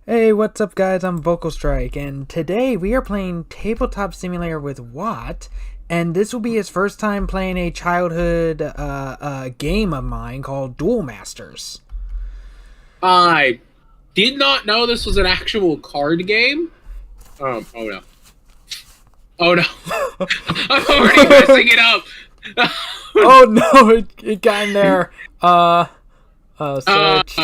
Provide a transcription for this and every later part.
Hey, what's up, guys? I'm Vocal Strike, and today we are playing Tabletop Simulator with Watt, and this will be his first time playing a childhood game of mine called Duel Masters. I did not know this was an actual card game. Oh no. Oh no. I'm already messing it up. Oh no, it got in there. uh, Search.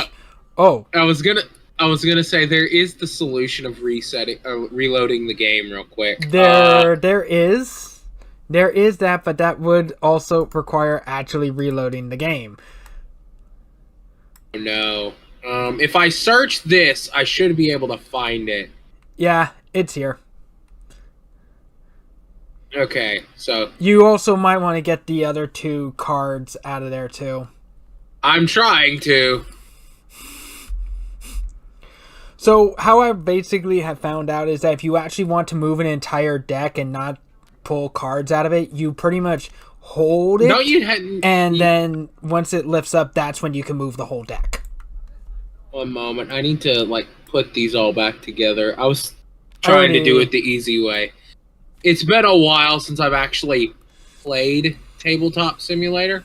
Oh, I was gonna, I was gonna say there is the solution of reloading the game real quick. there is that, but that would also require actually reloading the game. No. If I search this, I should be able to find it. Yeah, it's here. Okay, so You also might want to get the other two cards out of there too. I'm trying to. So how I basically have found out is that if you actually want to move an entire deck and not pull cards out of it, you pretty much hold it, No, you hadn't. and then once it lifts up, that's when you can move the whole deck. One moment. I need to put these all back together. I was trying to do it the easy way. It's been a while since I've actually played Tabletop Simulator.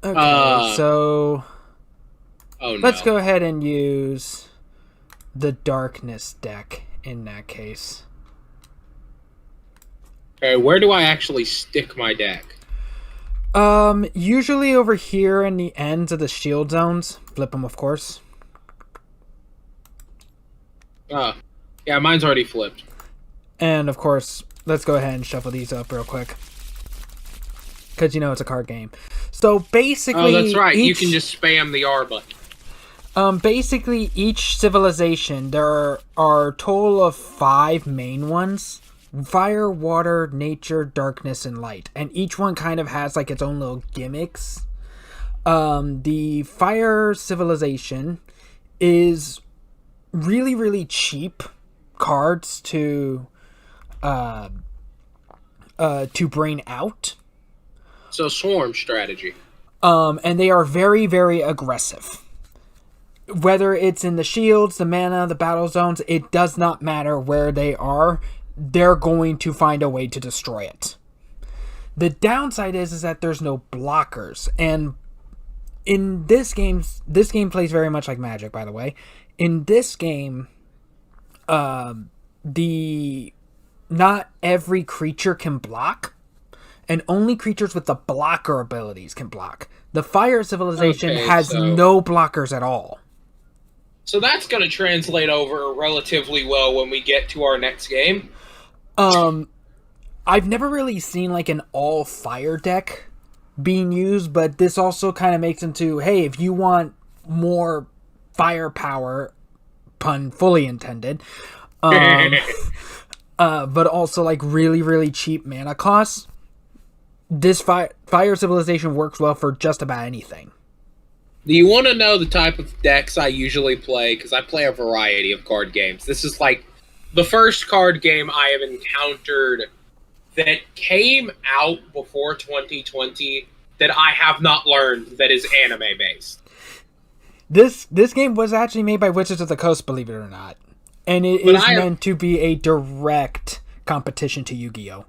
Okay, so Oh no. let's go ahead and use the Darkness deck in that case. Okay, where do I actually stick my deck? Usually over here in the ends of the shield zones. Flip them, of course. Yeah, mine's already flipped. And of course, let's go ahead and shuffle these up real quick. Because you know it's a card game. So basically... Oh, that's right. You can just spam the R button. Basically, each civilization, there are a total of 5 main ones. Fire, water, nature, darkness, and light. And each one kind of has like its own little gimmicks. The fire civilization is really, really cheap cards to bring out. So swarm strategy. And they are very, very aggressive. Whether it's in the shields, the mana, the battle zones, it does not matter where they are. They're going to find a way to destroy it. The downside is that there's no blockers. And in this game plays very much like Magic, by the way. In this game, not every creature can block, and only creatures with the blocker abilities can block. The fire civilization has no blockers at all. So that's going to translate over relatively well when we get to our next game. I've never really seen like an all fire deck being used, but this also kind of makes into, hey, if you want more firepower, pun fully intended, but also like really, really cheap mana costs, this fire civilization works well for just about anything. Do you want to know the type of decks I usually play? Because I play a variety of card games. This is like the first card game I have encountered that came out before 2020 that I have not learned that is anime based. This game was actually made by Wizards of the Coast, believe it or not. And it is meant to be a direct competition to Yu-Gi-Oh!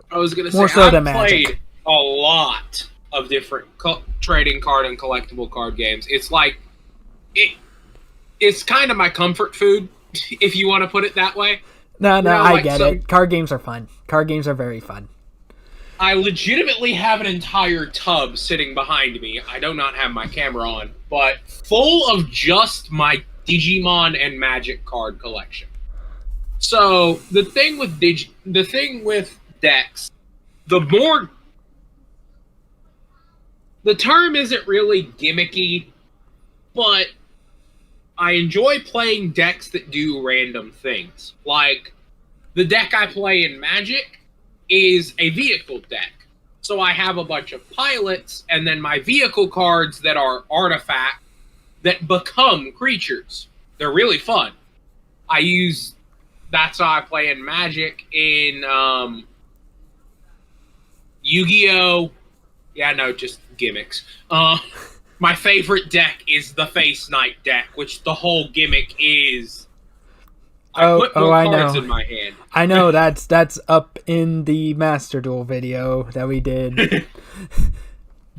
I was going to say, more so I've than Magic. played a lot of different trading card and collectible card games. It's like, it's kind of my comfort food, if you want to put it that way. No, I get it. Card games are fun. Card games are very fun. I legitimately have an entire tub sitting behind me. I do not have my camera on, but full of just my Digimon and Magic card collection. So the thing with decks, the term isn't really gimmicky, but I enjoy playing decks that do random things. Like, the deck I play in Magic is a vehicle deck. So I have a bunch of pilots, and then my vehicle cards that are artifacts that become creatures. They're really fun. That's how I play in Magic. In Yu-Gi-Oh! Yeah, no, just gimmicks. My favorite deck is the Face Knight deck, which the whole gimmick is I put more cards in my hand. I know that's up in the Master Duel video that we did.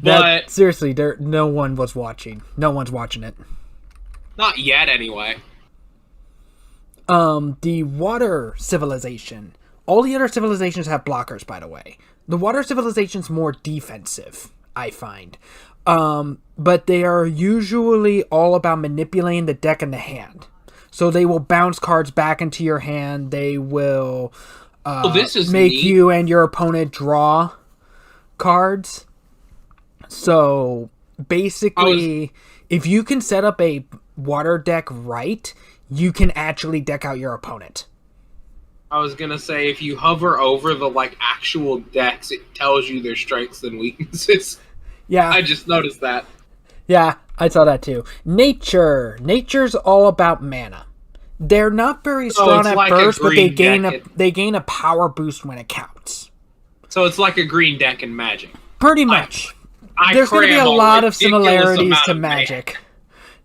But seriously, no one was watching. No one's watching it. Not yet, anyway. The Water Civilization. All the other civilizations have blockers, by the way. The Water Civilization's more defensive, I find. But they are usually all about manipulating the deck and the hand. So they will bounce cards back into your hand. They will make you and your opponent draw cards. So basically, if you can set up a water deck right, you can actually deck out your opponent. I was gonna say, if you hover over the actual decks, it tells you their strengths and weaknesses. Yeah. I just noticed that. Yeah, I saw that too. Nature. Nature's all about mana. They're not very strong at first, but they gain a power boost when it counts. So it's like a green deck in Magic. Pretty much. There's going to be a lot of similarities to Magic.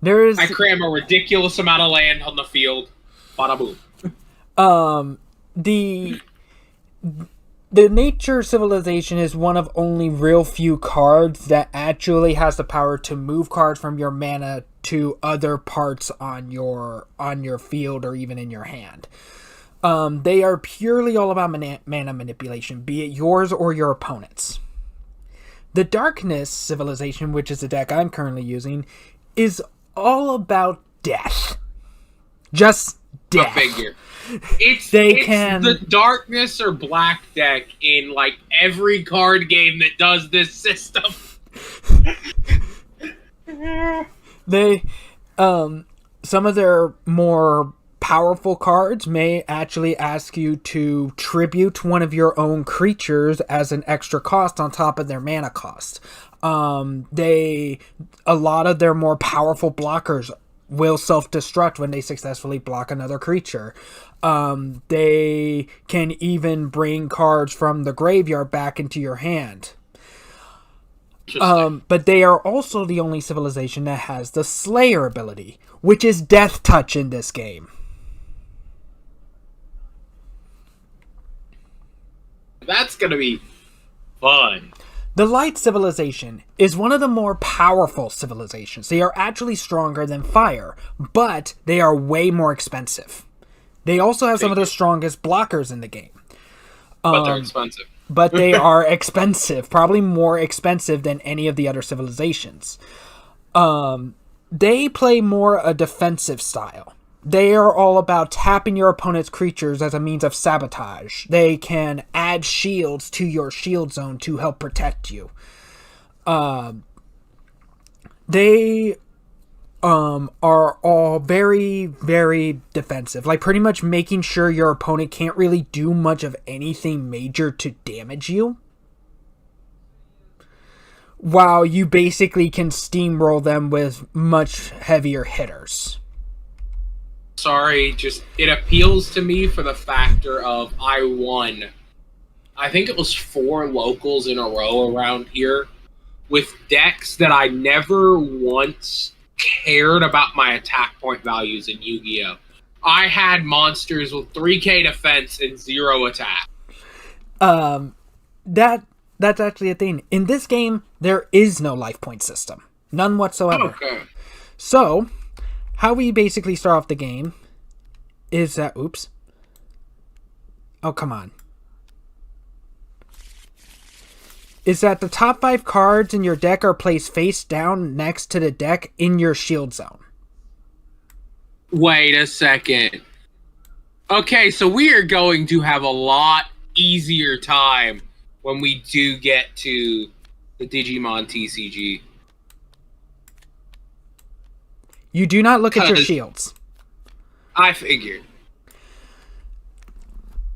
I cram a ridiculous amount of land on the field. Bada boom. The Nature Civilization is one of only real few cards that actually has the power to move cards from your mana to other parts on your field or even in your hand. They are purely all about mana manipulation, be it yours or your opponent's. The Darkness Civilization, which is the deck I'm currently using, is all about death. Just death. Go figure. It's the Darkness or Black deck in every card game that does this system. They, some of their more powerful cards may actually ask you to tribute one of your own creatures as an extra cost on top of their mana cost. A lot of their more powerful blockers will self-destruct when they successfully block another creature. They can even bring cards from the graveyard back into your hand. But they are also the only civilization that has the Slayer ability, which is Death Touch in this game. That's gonna be fun. The Light Civilization is one of the more powerful civilizations. They are actually stronger than Fire, but they are way more expensive. They also have some of the strongest blockers in the game. But they're expensive. But they are expensive, probably more expensive than any of the other civilizations. They play more a defensive style. They are all about tapping your opponent's creatures as a means of sabotage. They can add shields to your shield zone to help protect you. They are all very, very defensive. Pretty much making sure your opponent can't really do much of anything major to damage you. While you basically can steamroll them with much heavier hitters. Sorry, it appeals to me for the factor of I won. I think it was 4 locals in a row around here with decks that I never once cared about my attack point values in Yu-Gi-Oh! I had monsters with 3k defense and 0 attack. That's actually a thing. In this game, there is no life point system. None whatsoever. Okay. So, how we basically start off the game is that... Oops. Oh, come on. Is that the top 5 cards in your deck are placed face down next to the deck in your shield zone. Wait a second. Okay, so we are going to have a lot easier time when we do get to the Digimon TCG. You do not look at your shields. I figured.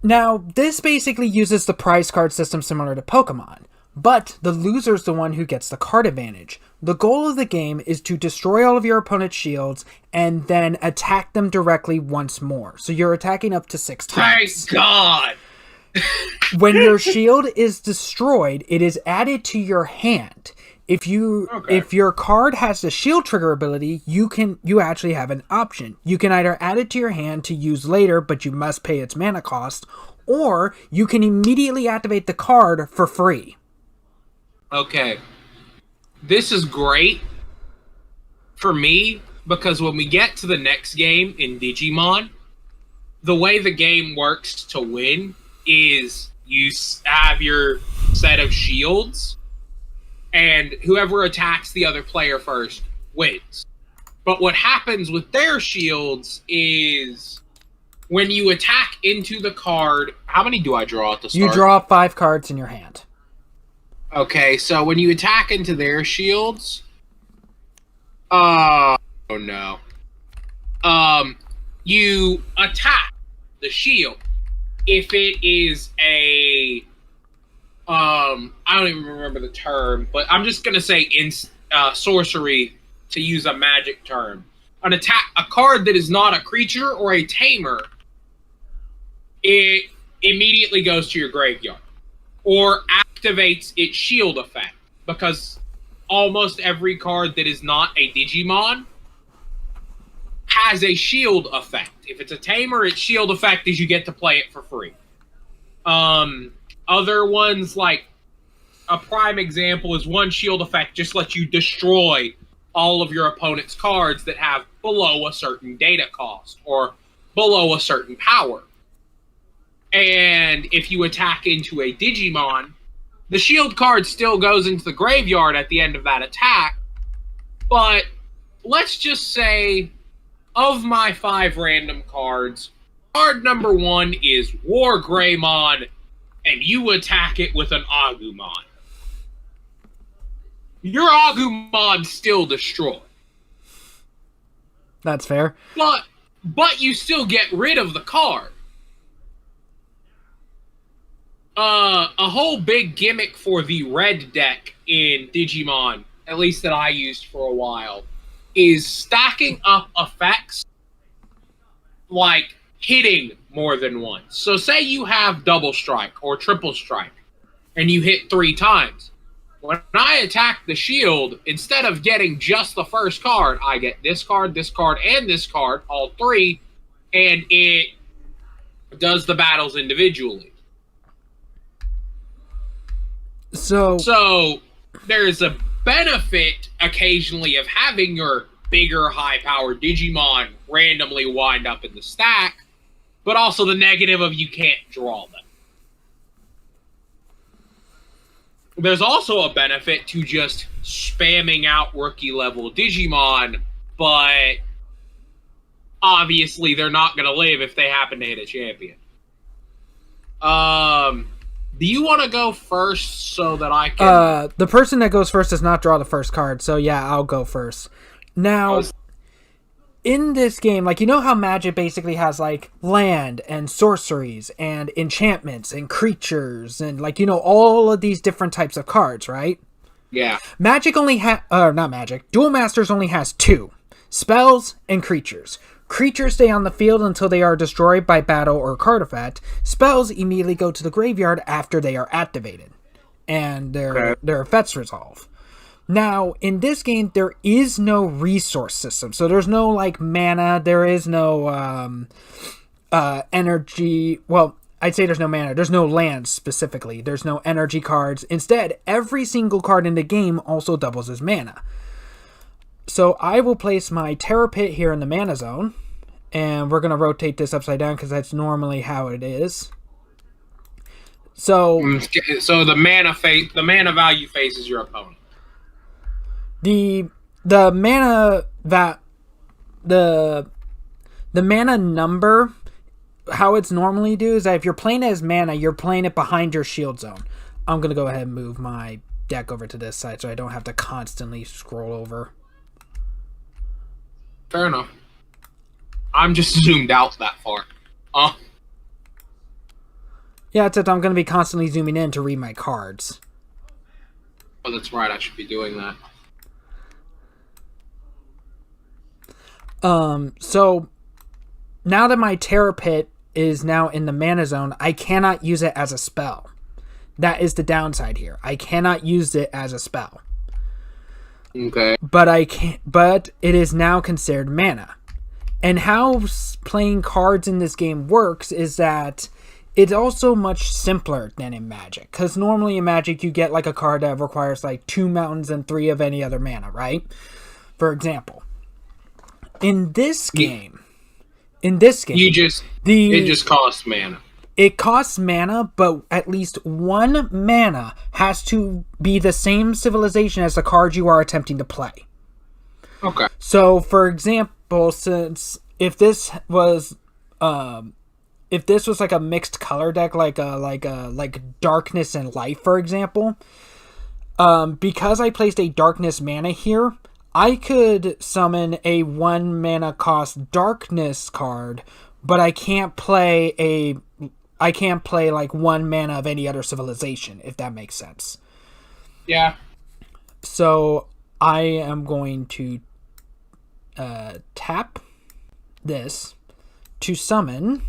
Now, this basically uses the prize card system similar to Pokemon, but the loser's the one who gets the card advantage. The goal of the game is to destroy all of your opponent's shields and then attack them directly once more. So you're attacking up to 6 times. Thank God! When your shield is destroyed, it is added to your hand. If your card has the shield trigger ability, you actually have an option. You can either add it to your hand to use later, but you must pay its mana cost, or you can immediately activate the card for free. Okay. This is great for me because when we get to the next game in Digimon, the way the game works to win is you have your set of shields, and whoever attacks the other player first wins. But what happens with their shields is when you attack into the card... How many do I draw at the start? You draw 5 cards in your hand. Okay, so when you attack into their shields... oh, no. You attack the shield. If it is a... I don't even remember the term, but I'm just going to say in sorcery to use a magic term. A card that is not a creature or a tamer, it immediately goes to your graveyard. Or activates its shield effect. Because almost every card that is not a Digimon has a shield effect. If it's a tamer, its shield effect is you get to play it for free. Other ones, like a prime example is one shield effect just lets you destroy all of your opponent's cards that have below a certain data cost or below a certain power. And if you attack into a Digimon, the shield card still goes into the graveyard at the end of that attack. But let's just say, of my 5 random cards, card number 1 is War Greymon, and you attack it with an Agumon. Your Agumon's still destroyed. That's fair. But you still get rid of the card. A whole big gimmick for the red deck in Digimon, at least that I used for a while, is stacking up effects like hitting more than once. So say you have double strike or triple strike, and you hit 3 times. When I attack the shield, instead of getting just the first card, I get this card, and this card, all 3, and it does the battles individually. So there's a benefit occasionally of having your bigger, high-powered Digimon randomly wind up in the stack, but also the negative of you can't draw them. There's also a benefit to just spamming out rookie-level Digimon, but obviously they're not going to live if they happen to hit a champion. Do you want to go first so that I can... The person that goes first does not draw the first card, so yeah, I'll go first. Now, in this game, like, you know how Magic basically has, like, land and sorceries and enchantments and creatures and, like, you know, all of these different types of cards, right? Yeah. Magic only not Magic. Duel Masters only has 2. Spells and creatures. Creatures stay on the field until they are destroyed by battle or card effect. Spells immediately go to the graveyard after they are activated. And their effects resolve. Now, in this game, there is no resource system. So there's no, like, mana. There is no energy. Well, I'd say there's no mana. There's no land, specifically. There's no energy cards. Instead, every single card in the game also doubles as mana. So I will place my Terror Pit here in the mana zone. And we're going to rotate this upside down because that's normally how it is. So the mana value faces your opponent. The mana the mana number, how it's normally do is that if you're playing as mana, you're playing it behind your shield zone. I'm going to go ahead and move my deck over to this side so I don't have to constantly scroll over. Fair enough. I'm just zoomed out that far. Yeah, except I'm going to be constantly zooming in to read my cards. Oh, that's right. I should be doing that. So now that my Terror Pit is now in the mana zone, I cannot use it as a spell. That is the downside here. I cannot use it as a spell. Okay. But I can't. But it is now considered mana. And how playing cards in this game works is that it's also much simpler than in Magic. Because normally in Magic you get like a card that requires like 2 mountains and 3 of any other mana, right? For example. In this game, it just costs mana. It costs mana, but at least 1 mana has to be the same civilization as the card you are attempting to play. Okay. So, for example, since if this was like a mixed color deck, like darkness and light, for example, because I placed a darkness mana here, I could summon a 1 mana cost darkness card, but I can't play like 1 mana of any other civilization, if that makes sense. Yeah. So I am going to tap this to summon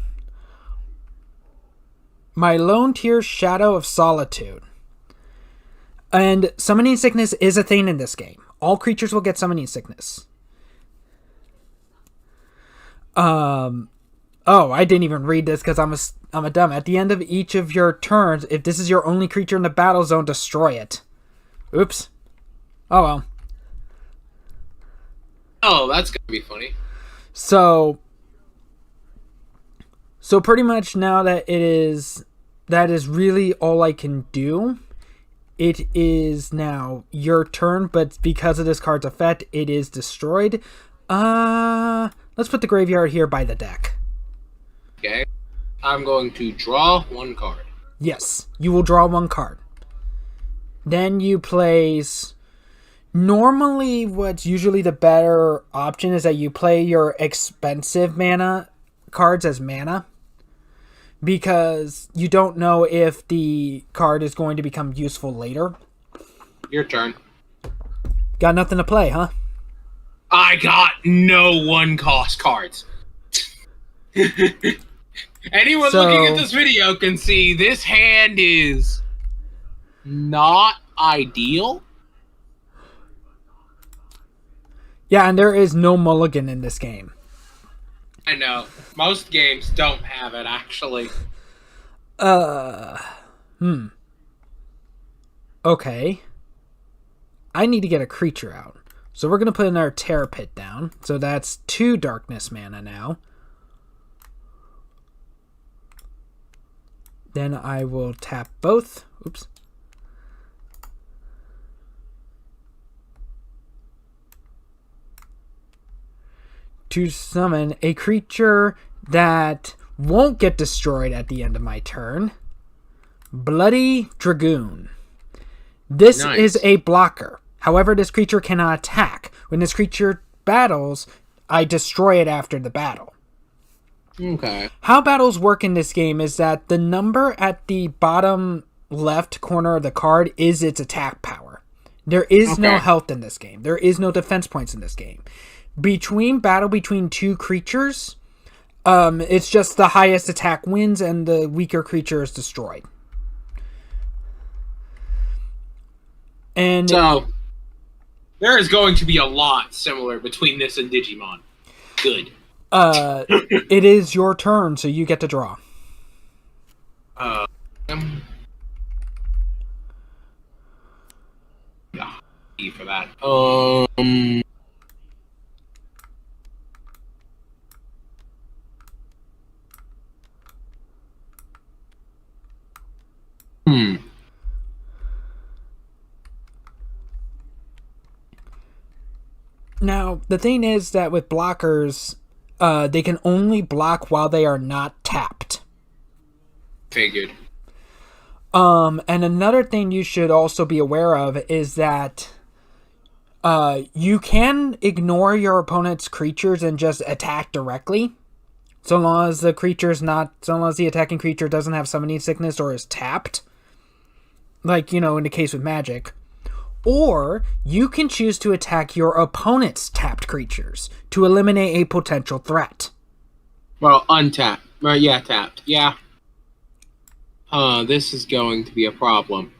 my Lone Tear Shadow of Solitude. And Summoning Sickness is a thing in this game. All creatures will get Summoning Sickness. Oh, I didn't even read this because I'm a dumb. At the end of each of your turns, if this is your only creature in the battle zone, destroy it. Oops. Oh well. Oh, that's gonna be funny. So pretty much now that that is really all I can do. It is now your turn, but because of this card's effect, it is destroyed. Let's put the graveyard here by the deck. Okay. I'm going to draw 1 card. Yes, you will draw 1 card. Then you place... Normally, what's usually the better option is that you play your expensive mana cards as mana. Because you don't know if the card is going to become useful later. Your turn. Got nothing to play, huh? I got no 1-cost cards. Anyone looking at this video can see this hand is not ideal. Yeah, and there is no mulligan in this game. I know. Most games don't have it, actually. Okay. I need to get a creature out. So we're going to put another Terror Pit down. So that's 2 darkness mana now. Then I will tap both. Oops. To summon a creature that won't get destroyed at the end of my turn. Bloody Dragoon. This is a blocker. However, this creature cannot attack. When this creature battles, I destroy it after the battle. Okay. How battles work in this game is that the number at the bottom left corner of the card is its attack power. There is no health in this game. There is no defense points in this game. Between 2 creatures, it's just the highest attack wins and the weaker creature is destroyed. And so there is going to be a lot similar between this and Digimon. Good. It is your turn, so you get to draw. For that. Now, the thing is that with blockers, they can only block while they are not tapped. Figured. And another thing you should also be aware of is that you can ignore your opponent's creatures and just attack directly. So long as the attacking creature doesn't have Summoning Sickness or is tapped. Like, in the case with Magic. Or you can choose to attack your opponent's tapped creatures to eliminate a potential threat. Well, untapped. Yeah, tapped. Yeah. This is going to be a problem.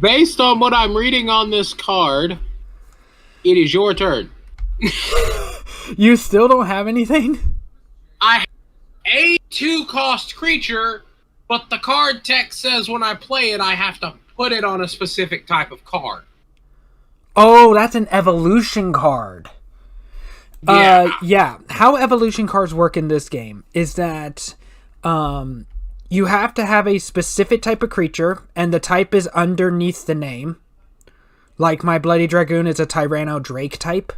Based on what I'm reading on this card, it is your turn. You still don't have anything? I have a 2-cost creature, but the card text says when I play it, I have to put it on a specific type of card. Oh, that's an evolution card. Yeah. How evolution cards work in this game is that you have to have a specific type of creature, and the type is underneath the name. Like my Bloody Dragoon is a Tyranno Drake type.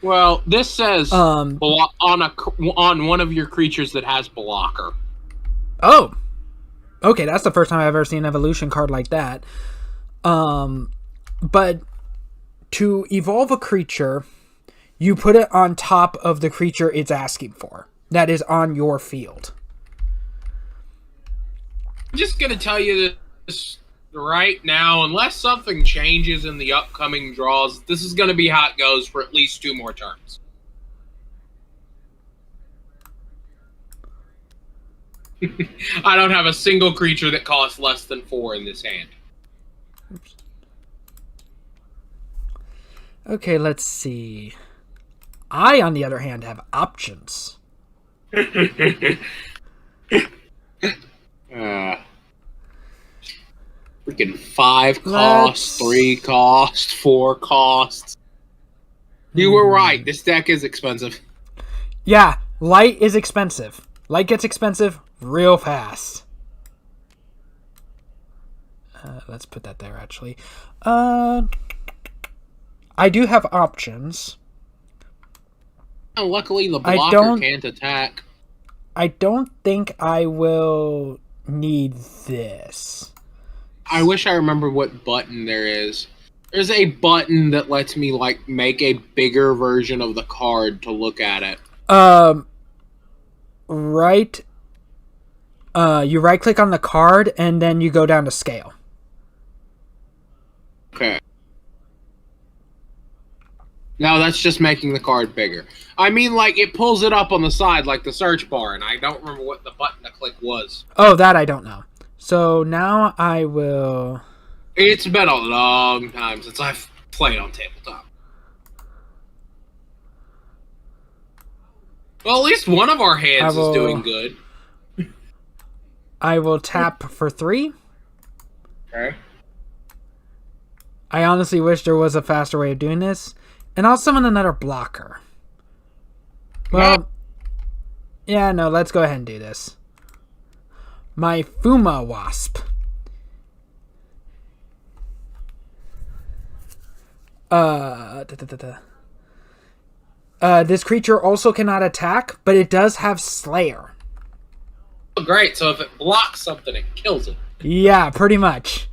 Well, this says on one of your creatures that has blocker. Oh, okay. That's the first time I've ever seen an evolution card like that. But to evolve a creature, you put it on top of the creature it's asking for. That is on your field. I'm just gonna tell you this right now, unless something changes in the upcoming draws, this is gonna be how it goes for at least 2 more turns. I don't have a single creature that costs less than 4 in this hand. Oops. Okay, let's see. I, on the other hand, have options. Freaking 5 costs, 3 costs, 4 costs. You were right. This deck is expensive. Yeah, light is expensive. Light gets expensive real fast. Let's put that there, actually. I do have options. Oh, luckily, the blocker can't attack. I don't think I will need this. I wish I remember what button there is. There's a button that lets me, like, make a bigger version of the card to look at it. Right. You right-click on the card, and then you go down to scale. Okay. No, that's just making the card bigger. I mean, like, it pulls it up on the side, like the search bar, and I don't remember what the button to click was. Oh, that I don't know. So now I will... It's been a long time since I've played on tabletop. Well, at least one of our hands is doing good. I will tap for 3. Okay. I honestly wish there was a faster way of doing this. And I'll summon another blocker. Well, yeah, no, let's go ahead and do this. My Fuma Wasp. This creature also cannot attack, but it does have Slayer. Oh, great. So if it blocks something, it kills it. Yeah, pretty much.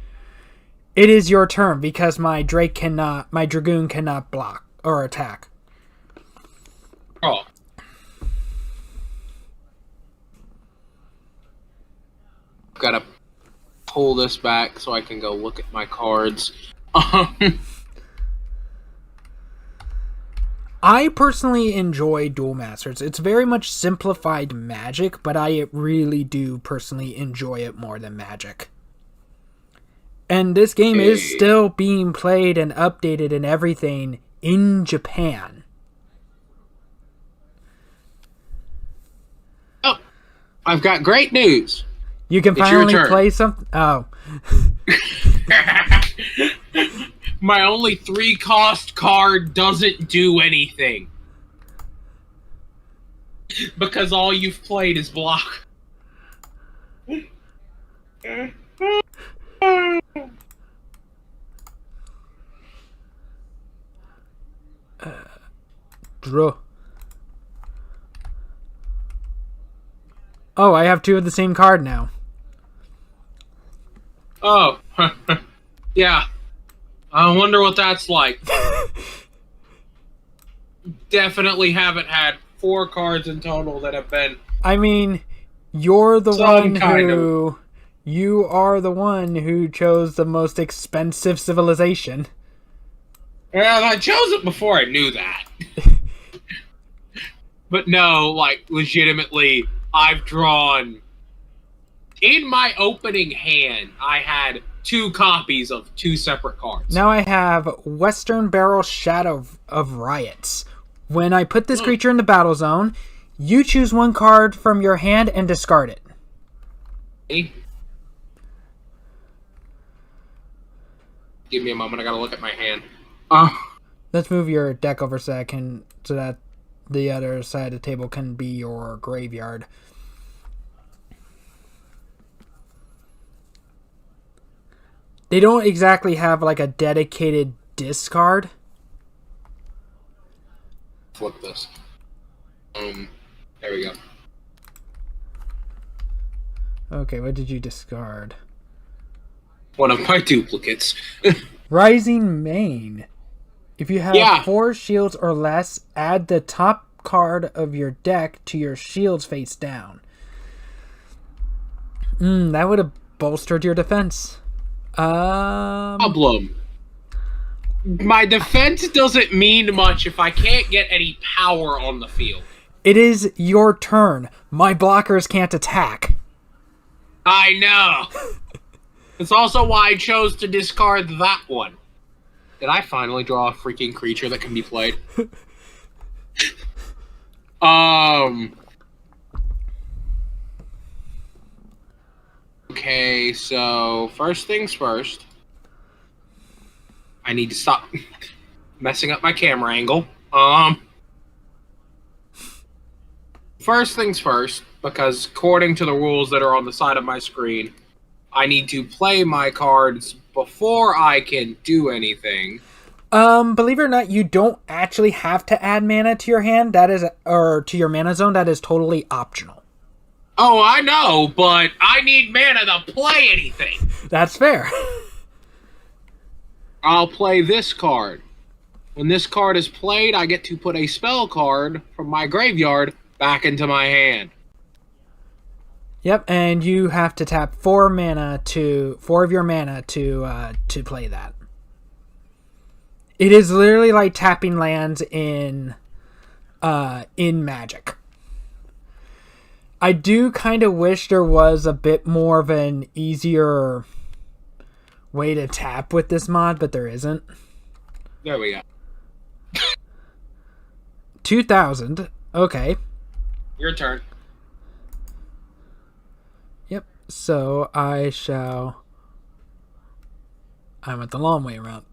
It is your turn because my Dragoon cannot block or attack. Oh. Gotta pull this back so I can go look at my cards. I personally enjoy Duel Masters. It's very much simplified Magic, but I really do personally enjoy it more than Magic. And this game is still being played and updated and everything in Japan. Oh, I've got great news. You can finally play something. Oh. My only 3-cost card doesn't do anything. Because all you've played is block. Draw. Oh, I have 2 of the same card now. Oh, yeah. I wonder what that's like. Definitely haven't had 4 cards in total that have been... I mean, you're the one who... You are the one who chose the most expensive civilization. Well, I chose it before I knew that. But no, like, legitimately, I've drawn... In my opening hand, I had 2 copies of 2 separate cards. Now I have Western Barrel Shadow of Riots. When I put this creature in the battle zone, you choose 1 card from your hand and discard it. Okay. Give me a moment. I gotta look at my hand. Let's move your deck over so that the other side of the table can be your graveyard. They don't exactly have like a dedicated discard. Flip this. There we go. Okay, what did you discard? One of my duplicates. Rising Mane. If you have 4 shields or less, add the top card of your deck to your shields face down. That would have bolstered your defense. Problem. My defense doesn't mean much if I can't get any power on the field. It is your turn. My blockers can't attack. I know. It's also why I chose to discard that one. Did I finally draw a freaking creature that can be played? Okay, so first things first. I need to stop messing up my camera angle. First things first, because according to the rules that are on the side of my screen, I need to play my cards before I can do anything. Believe it or not, you don't actually have to add mana to your hand. Or to your mana zone. That is totally optional. Oh, I know, but I need mana to play anything. That's fair. I'll play this card. When this card is played, I get to put a spell card from my graveyard back into my hand. Yep, and you have to tap 4 of your mana to play that. It is literally like tapping lands in Magic. I do kind of wish there was a bit more of an easier way to tap with this mod, but there isn't. There we go. 2000. Okay. Your turn. Yep. So I went the long way around.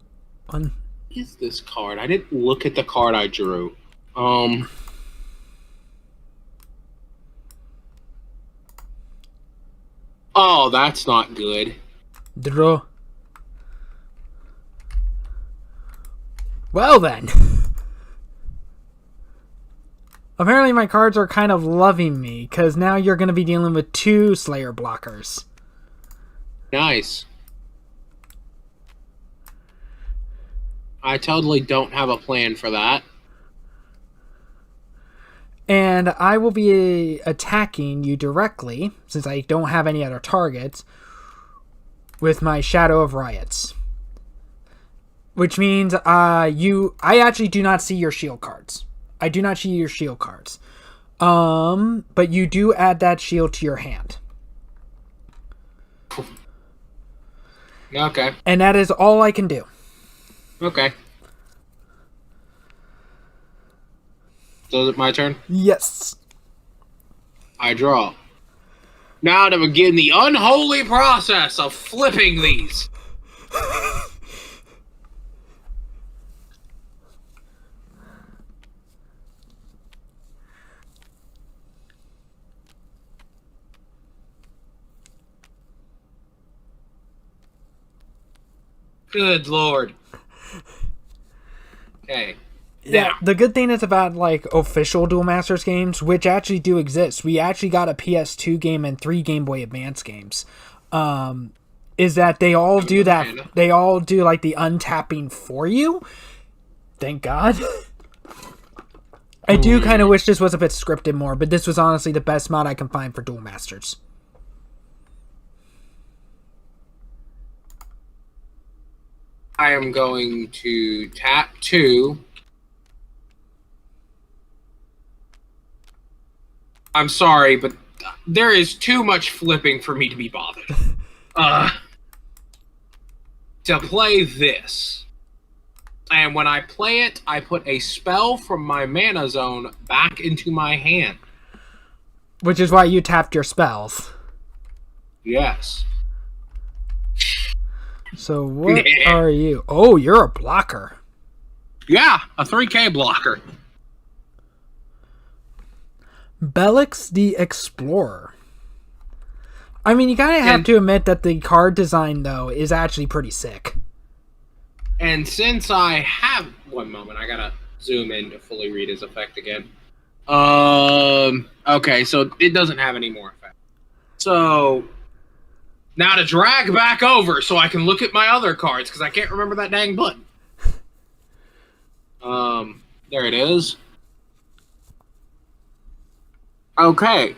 What is this card? I didn't look at the card I drew. Oh, that's not good. Draw. Well then. Apparently my cards are kind of loving me, because now you're going to be dealing with 2 Slayer blockers. Nice. I totally don't have a plan for that. And I will be attacking you directly, since I don't have any other targets, with my Shadow of Riots. Which means I actually do not see your shield cards. I do not see your shield cards. But you do add that shield to your hand. Okay. And that is all I can do. Okay. So is it my turn? Yes. I draw. Now to begin the unholy process of flipping these. Good Lord. Okay. Yeah, the good thing is about like official Duel Masters games, which actually do exist. We actually got a PS2 game and 3 Game Boy Advance games. Is that they all do that? They all do like the untapping for you. Thank God. I do kind of wish this was a bit scripted more, but this was honestly the best mod I can find for Duel Masters. I am going to tap 2. I'm sorry, but there is too much flipping for me to be bothered. to play this. And when I play it, I put a spell from my mana zone back into my hand. Which is why you tapped your spells. Yes. So what are you? Oh, you're a blocker. Yeah, a 3K blocker. Bellix the Explorer. I mean, you kind of have to admit that the card design, though, is actually pretty sick. And since I have... One moment, I gotta zoom in to fully read his effect again. Okay, so it doesn't have any more effect. So, now to drag back over so I can look at my other cards, because I can't remember that dang button. There it is. Okay.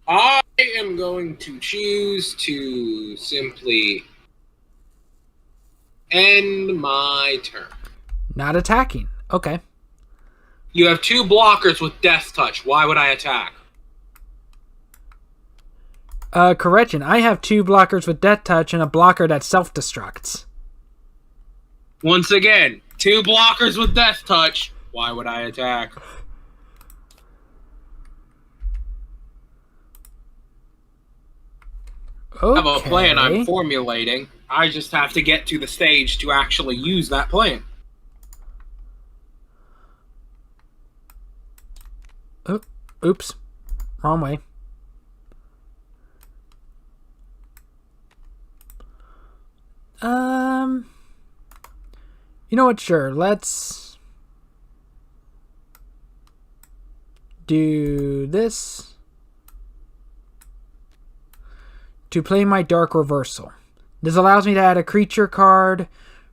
I am going to choose to simply end my turn. Not attacking. Okay. You have 2 blockers with Death Touch. Why would I attack? Correction. I have 2 blockers with Death Touch and a blocker that self-destructs. Once again, 2 blockers with Death Touch. Why would I attack? Okay. I have a plan I'm formulating. I just have to get to the stage to actually use that plan. Oh, oops. Wrong way. You know what? Sure. Let's do this. To play my Dark Reversal. This allows me to add a creature card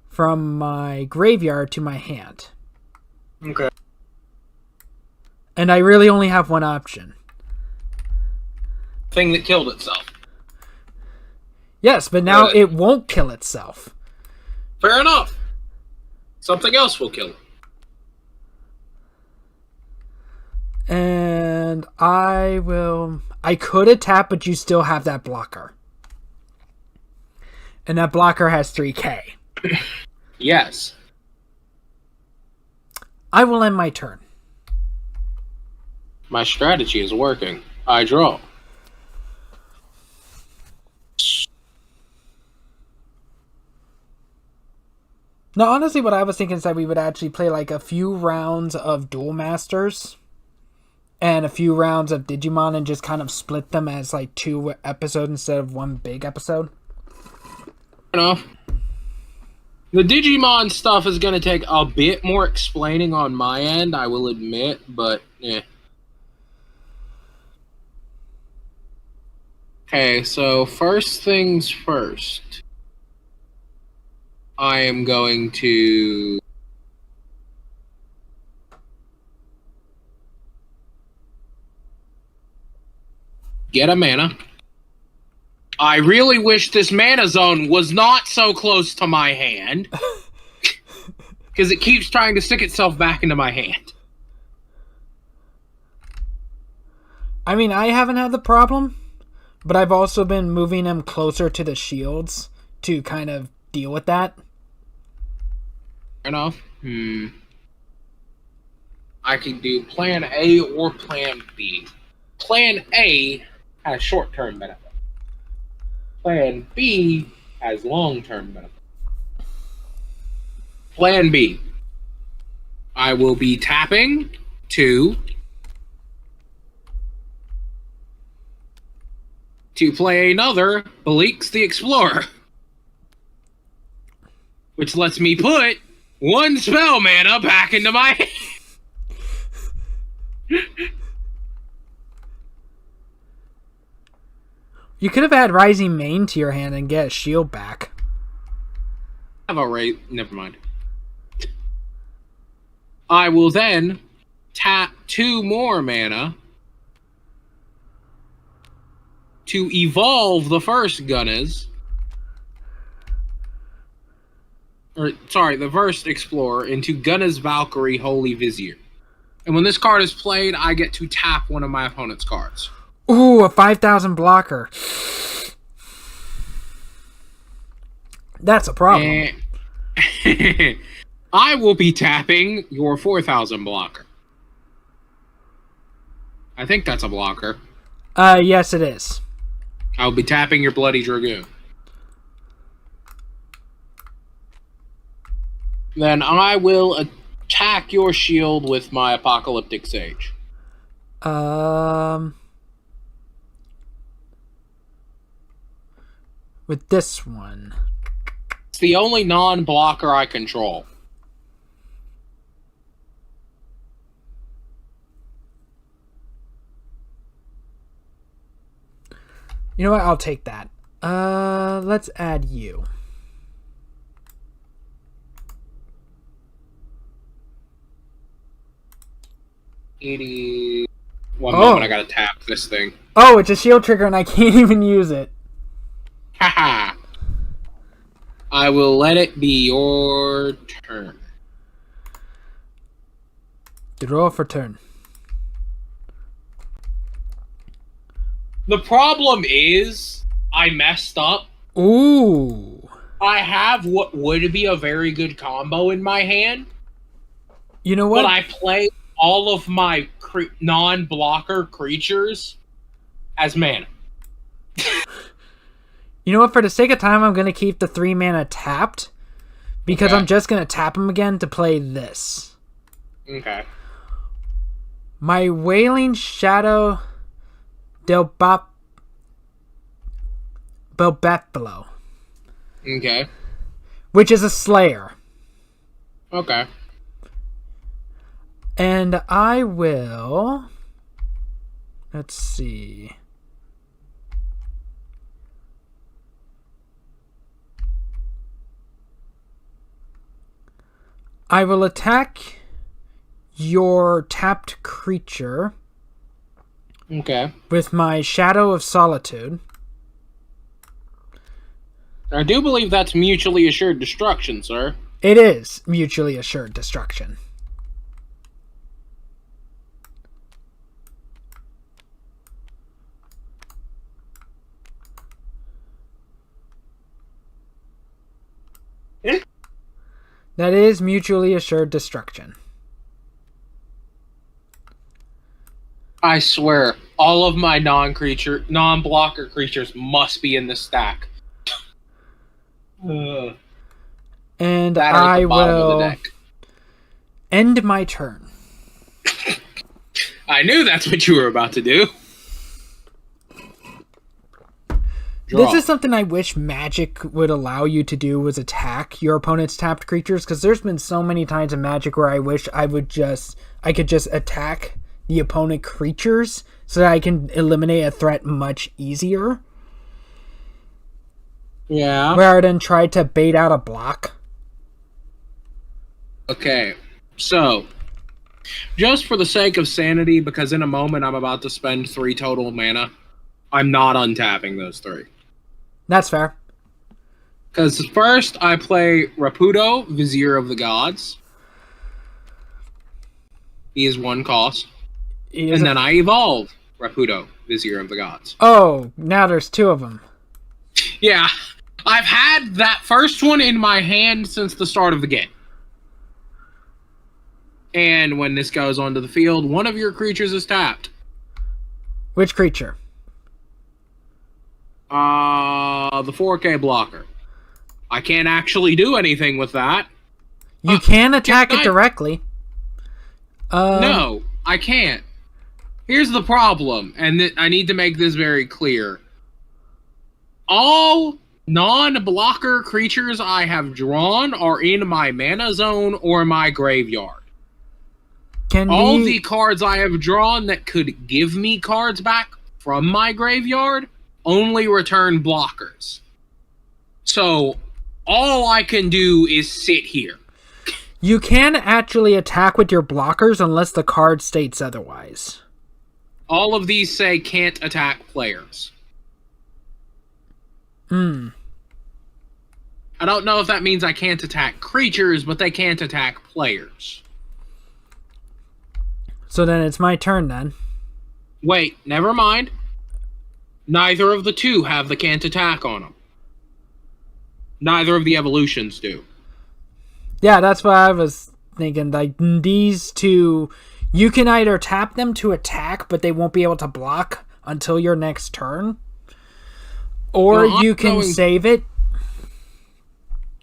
from my graveyard to my hand. Okay. And I really only have one option. Thing that killed itself. Yes, but now it won't kill itself. Fair enough. Something else will kill it. And I could attack, but you still have that blocker. And that blocker has 3K. Yes. I will end my turn. My strategy is working. I draw. Now, honestly, what I was thinking is that we would actually play like a few rounds of Duel Masters and a few rounds of Digimon and just kind of split them as like 2 episodes instead of one big episode. Enough. The Digimon stuff is going to take a bit more explaining on my end, I will admit, but Okay, so first things first. I am going to get a mana. I really wish this mana zone was not so close to my hand. Because it keeps trying to stick itself back into my hand. I mean, I haven't had the problem, but I've also been moving them closer to the shields to kind of deal with that. Fair enough. I can do plan A or plan B. Plan A has short-term benefit. Plan B has long-term benefit. Plan B. I will be tapping to play another Bellix the Explorer, which lets me put 1 spell mana back into my hand. You could have had Rising Mane to your hand and get a shield back. I have a rate. Never mind. I will then tap 2 more mana to evolve the first Gunnas. The first Explorer into Gunna's Valkyrie Holy Vizier. And when this card is played, I get to tap one of my opponent's cards. Ooh, a 5,000 blocker. That's a problem. And I will be tapping your 4,000 blocker. I think that's a blocker. Yes, it is. I'll be tapping your Bloody Dragoon. Then I will attack your shield with my Apocalyptic Sage. With this one. It's the only non-blocker I control. You know what? I'll take that. Let's add you. One moment, I gotta tap this thing. Oh, it's a shield trigger and I can't even use it. Haha. I will let it be your turn. Draw for turn. The problem is, I messed up. Ooh. I have what would be a very good combo in my hand. You know what? But I play all of my non-blocker creatures as mana. You know what? For the sake of time, I'm going to keep the 3 mana tapped. Because I'm just going to tap them again to play this. Okay. My Wailing Shadow del Belbethelo. Okay. Which is a Slayer. Okay. And I will... Let's see... I will attack your tapped creature. Okay. With my Shadow of Solitude. I do believe that's mutually assured destruction, sir. It is mutually assured destruction. That is mutually assured destruction. I swear, all of my non-blocker creatures must be in the stack. And that I will deck. end my turn. I knew that's what you were about to do. This is something I wish Magic would allow you to do, was attack your opponent's tapped creatures, because there's been so many times in Magic where I wish I could just attack the opponent creatures so that I can eliminate a threat much easier. Yeah. Where I then tried to bait out a block. Okay, so just for the sake of sanity, because in a moment I'm about to spend 3 total mana, I'm not untapping those 3. That's fair. Because first I play Rapudo, Vizier of the Gods. He is 1 cost. And then I evolve Rapudo, Vizier of the Gods. Oh, now there's 2 of them. Yeah, I've had that first one in my hand since the start of the game. And when this goes onto the field, one of your creatures is tapped. Which creature? The 4K blocker. I can't actually do anything with that. You can attack it directly. No, I can't. Here's the problem, and I need to make this very clear. All non-blocker creatures I have drawn are in my mana zone or my graveyard. All the cards I have drawn that could give me cards back from my graveyard only return blockers. So, all I can do is sit here. You can actually attack with your blockers unless the card states otherwise. All of these say can't attack players. I don't know if that means I can't attack creatures, but they can't attack players. So then it's my turn then. Wait, never mind. Neither of the 2 have the can't attack on them. Neither of the evolutions do. Yeah, that's what I was thinking. Like, these two, you can either tap them to attack, but they won't be able to block until your next turn. Or you can save it.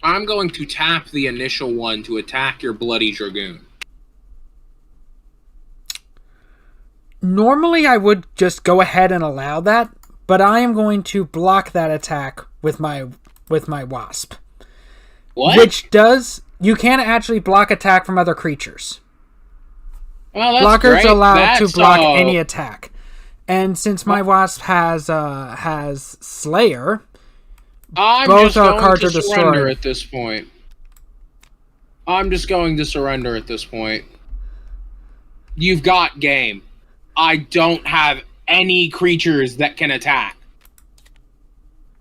I'm going to tap the initial one to attack your Bloody Dragoon. Normally, I would just go ahead and allow that, but I am going to block that attack with my Wasp. What? Which does... You can't actually block attack from other creatures. Well, that's Blockers great. allowed to block any attack. And since my Wasp has Slayer, both our cards are destroyed. At this point. I'm just going to surrender at this point. You've got game. I don't have any creatures that can attack.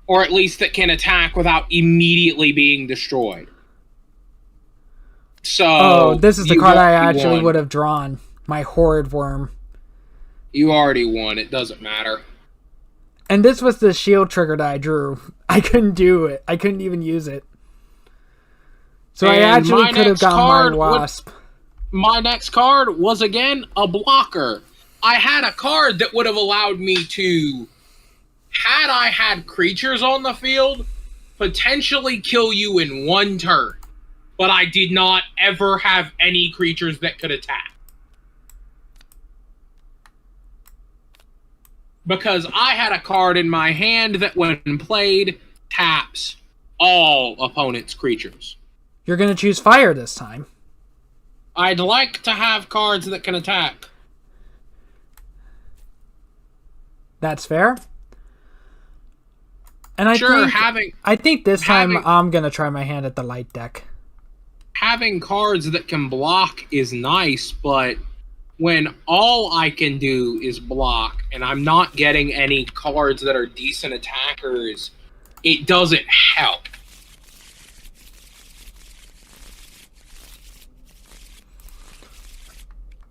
Or at least that can attack without immediately being destroyed. So, this is the card I actually would have drawn. My Horrid Worm. You already won. It doesn't matter. And this was the shield trigger that I drew. I couldn't do it. I couldn't even use it. So I actually could have gotten my Wasp. My next card was, again, a blocker. I had a card that would have allowed me to, had I had creatures on the field, potentially kill you in one turn. But I did not ever have any creatures that could attack. Because I had a card in my hand that, when played, taps all opponents' creatures. You're going to choose fire this time. I'd like to have cards that can attack. That's fair. And I think this time I'm going to try my hand at the light deck. Having cards that can block is nice, but when all I can do is block and I'm not getting any cards that are decent attackers, it doesn't help.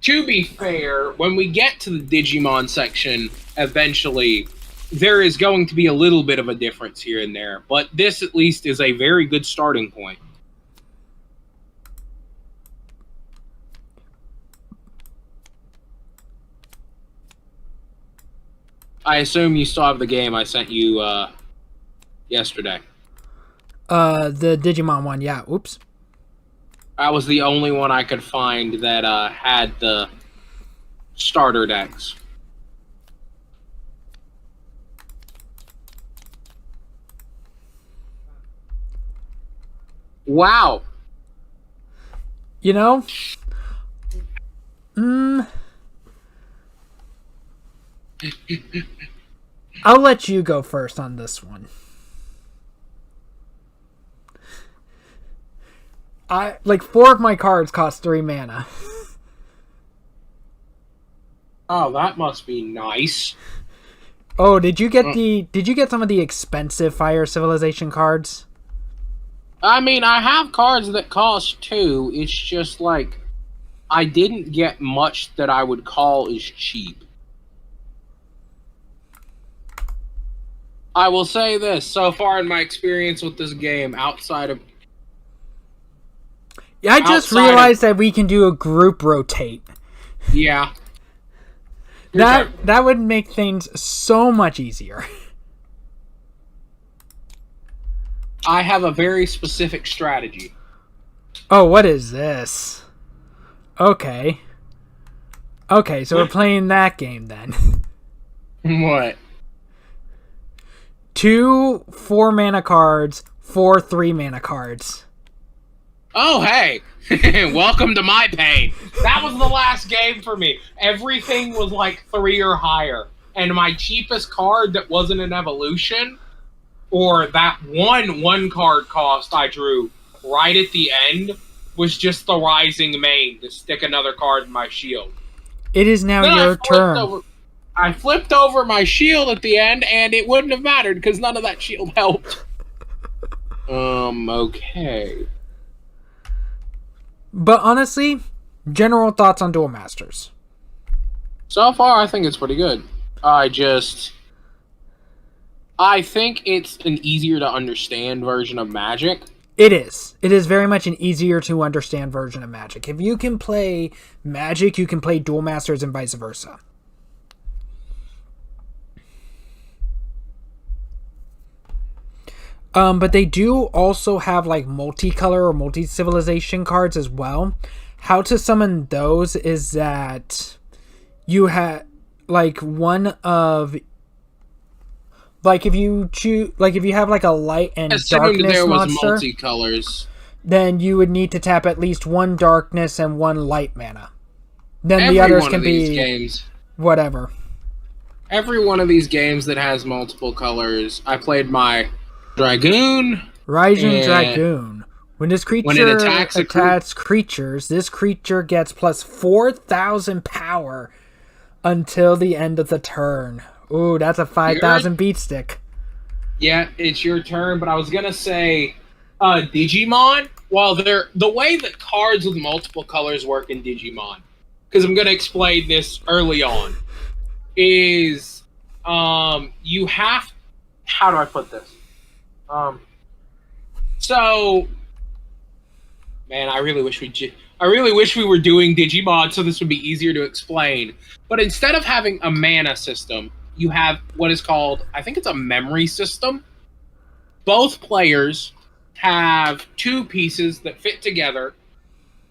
To be fair, when we get to the Digimon section, eventually, there is going to be a little bit of a difference here and there, but this at least is a very good starting point. I assume you still have the game I sent you yesterday. The Digimon one, yeah. Oops. That was the only one I could find that had the starter decks. Wow. You know? I'll let you go first on this one. Like 4 of my cards cost 3 mana. Oh, that must be nice. Oh, did you get some of the expensive Fire Civilization cards? I mean, I have cards that cost 2. It's just like I didn't get much that I would call as cheap. I will say this, so far in my experience with this game, outside of... Yeah, I just realized that we can do a group rotate. Yeah. That would make things so much easier. I have a very specific strategy. Oh, what is this? Okay. Okay, so we're playing that game then. What? 2 4-mana cards, 4 3-mana cards. Oh, hey! Welcome to my pain. That was the last game for me. Everything was like 3 or higher. And my cheapest card that wasn't an evolution, or that one card cost I drew right at the end, was just the Rising Mane to stick another card in my shield. It is now your turn. I flipped over my shield at the end, and it wouldn't have mattered because none of that shield helped. Okay. But honestly, general thoughts on Duel Masters. So far, I think it's pretty good. I think it's an easier to understand version of Magic. It is. It is very much an easier to understand version of Magic. If you can play Magic, you can play Duel Masters and vice versa. But they do also have like multicolor or multi-civilization cards as well. How to summon those is that you have like one of like if you choose like if you have like a light and darkness there was monster, multicolors. then you would need to tap at least one darkness and one light mana. Then Every the others one can of these be games. Whatever. Every one of these games that has multiple colors. I played my Dragoon. Raijin Dragoon. When this creature when it attacks creatures, this creature gets plus 4,000 power until the end of the turn. Ooh, that's a 5,000 beat stick. Yeah, it's your turn, but I was gonna say Digimon, while the way that cards with multiple colors work in Digimon, because I'm gonna explain this early on, is you have, how do I put this? So man, I really wish we were doing Digimon so this would be easier to explain. But instead of having a mana system, you have what is called, I think it's a memory system. Both players have two pieces that fit together,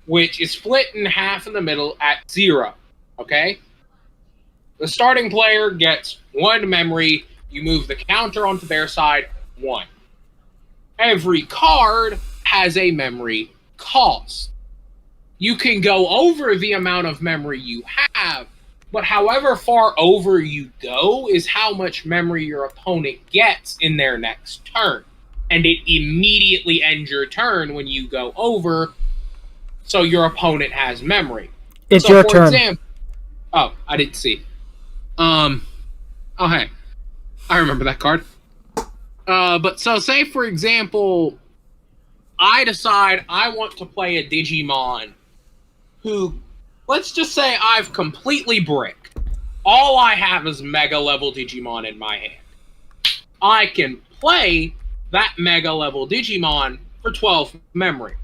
which is split in half in the middle at 0. Okay? The starting player gets 1 memory. You move the counter onto their side, 1. Every card has a memory cost. You can go over the amount of memory you have, but however far over you go is how much memory your opponent gets in their next turn. And it immediately ends your turn when you go over, so your opponent has memory. It's so your for turn. Example, oh, I didn't see. Oh, hey. I remember that card. But so say, for example, I decide I want to play a Digimon who, let's just say I've completely bricked. All I have is Mega level Digimon in my hand. I can play that Mega level Digimon for 12 memory.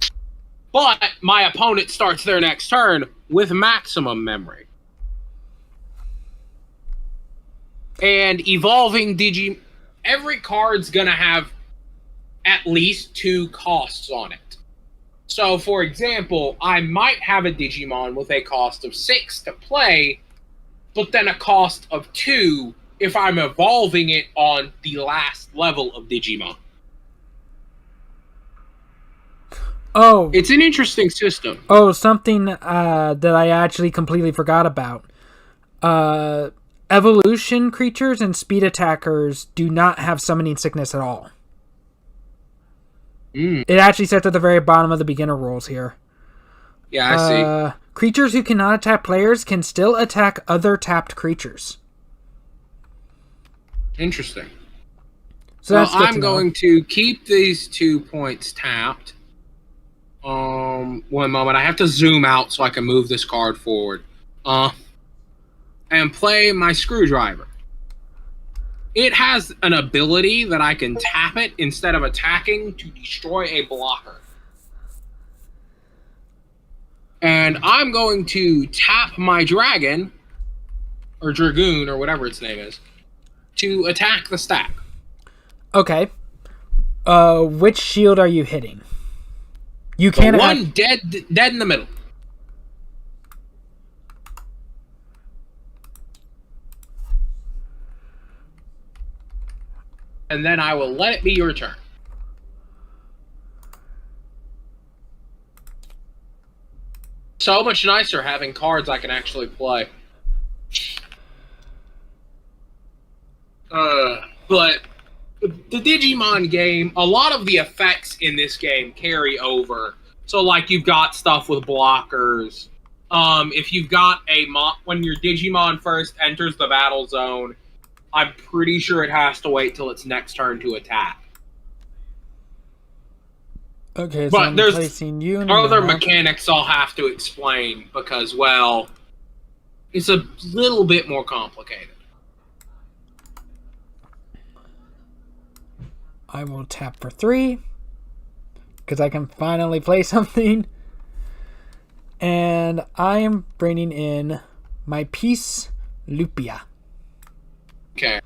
But my opponent starts their next turn with maximum memory. And evolving every card's gonna have at least 2 costs on it. So, for example, I might have a Digimon with a cost of 6 to play, but then a cost of 2 if I'm evolving it on the last level of Digimon. Oh. It's an interesting system. Oh, something that I actually completely forgot about. Evolution creatures and speed attackers do not have summoning sickness at all. It actually sets at the very bottom of the beginner rules here. Yeah, I see. Creatures who cannot attack players can still attack other tapped creatures. Interesting. So that's I'm going to keep these 2 points tapped. One moment. I have to zoom out so I can move this card forward. And play my Screwdriver. It has an ability that I can tap it instead of attacking to destroy a blocker. And I'm going to tap my Dragon, or Dragoon, or whatever its name is, to attack the stack. Okay. Which shield are you hitting? You can't one dead in the middle. And then I will let it be your turn. So much nicer having cards I can actually play. But the Digimon game, a lot of the effects in this game carry over. So, like, you've got stuff with blockers. If you've got when your Digimon first enters the battle zone, I'm pretty sure it has to wait till its next turn to attack. Okay, so I'm placing you in other mechanics I'll have to explain because, well, it's a little bit more complicated. I will tap for 3. Because I can finally play something. And I am bringing in my Peace Lupia. Okay.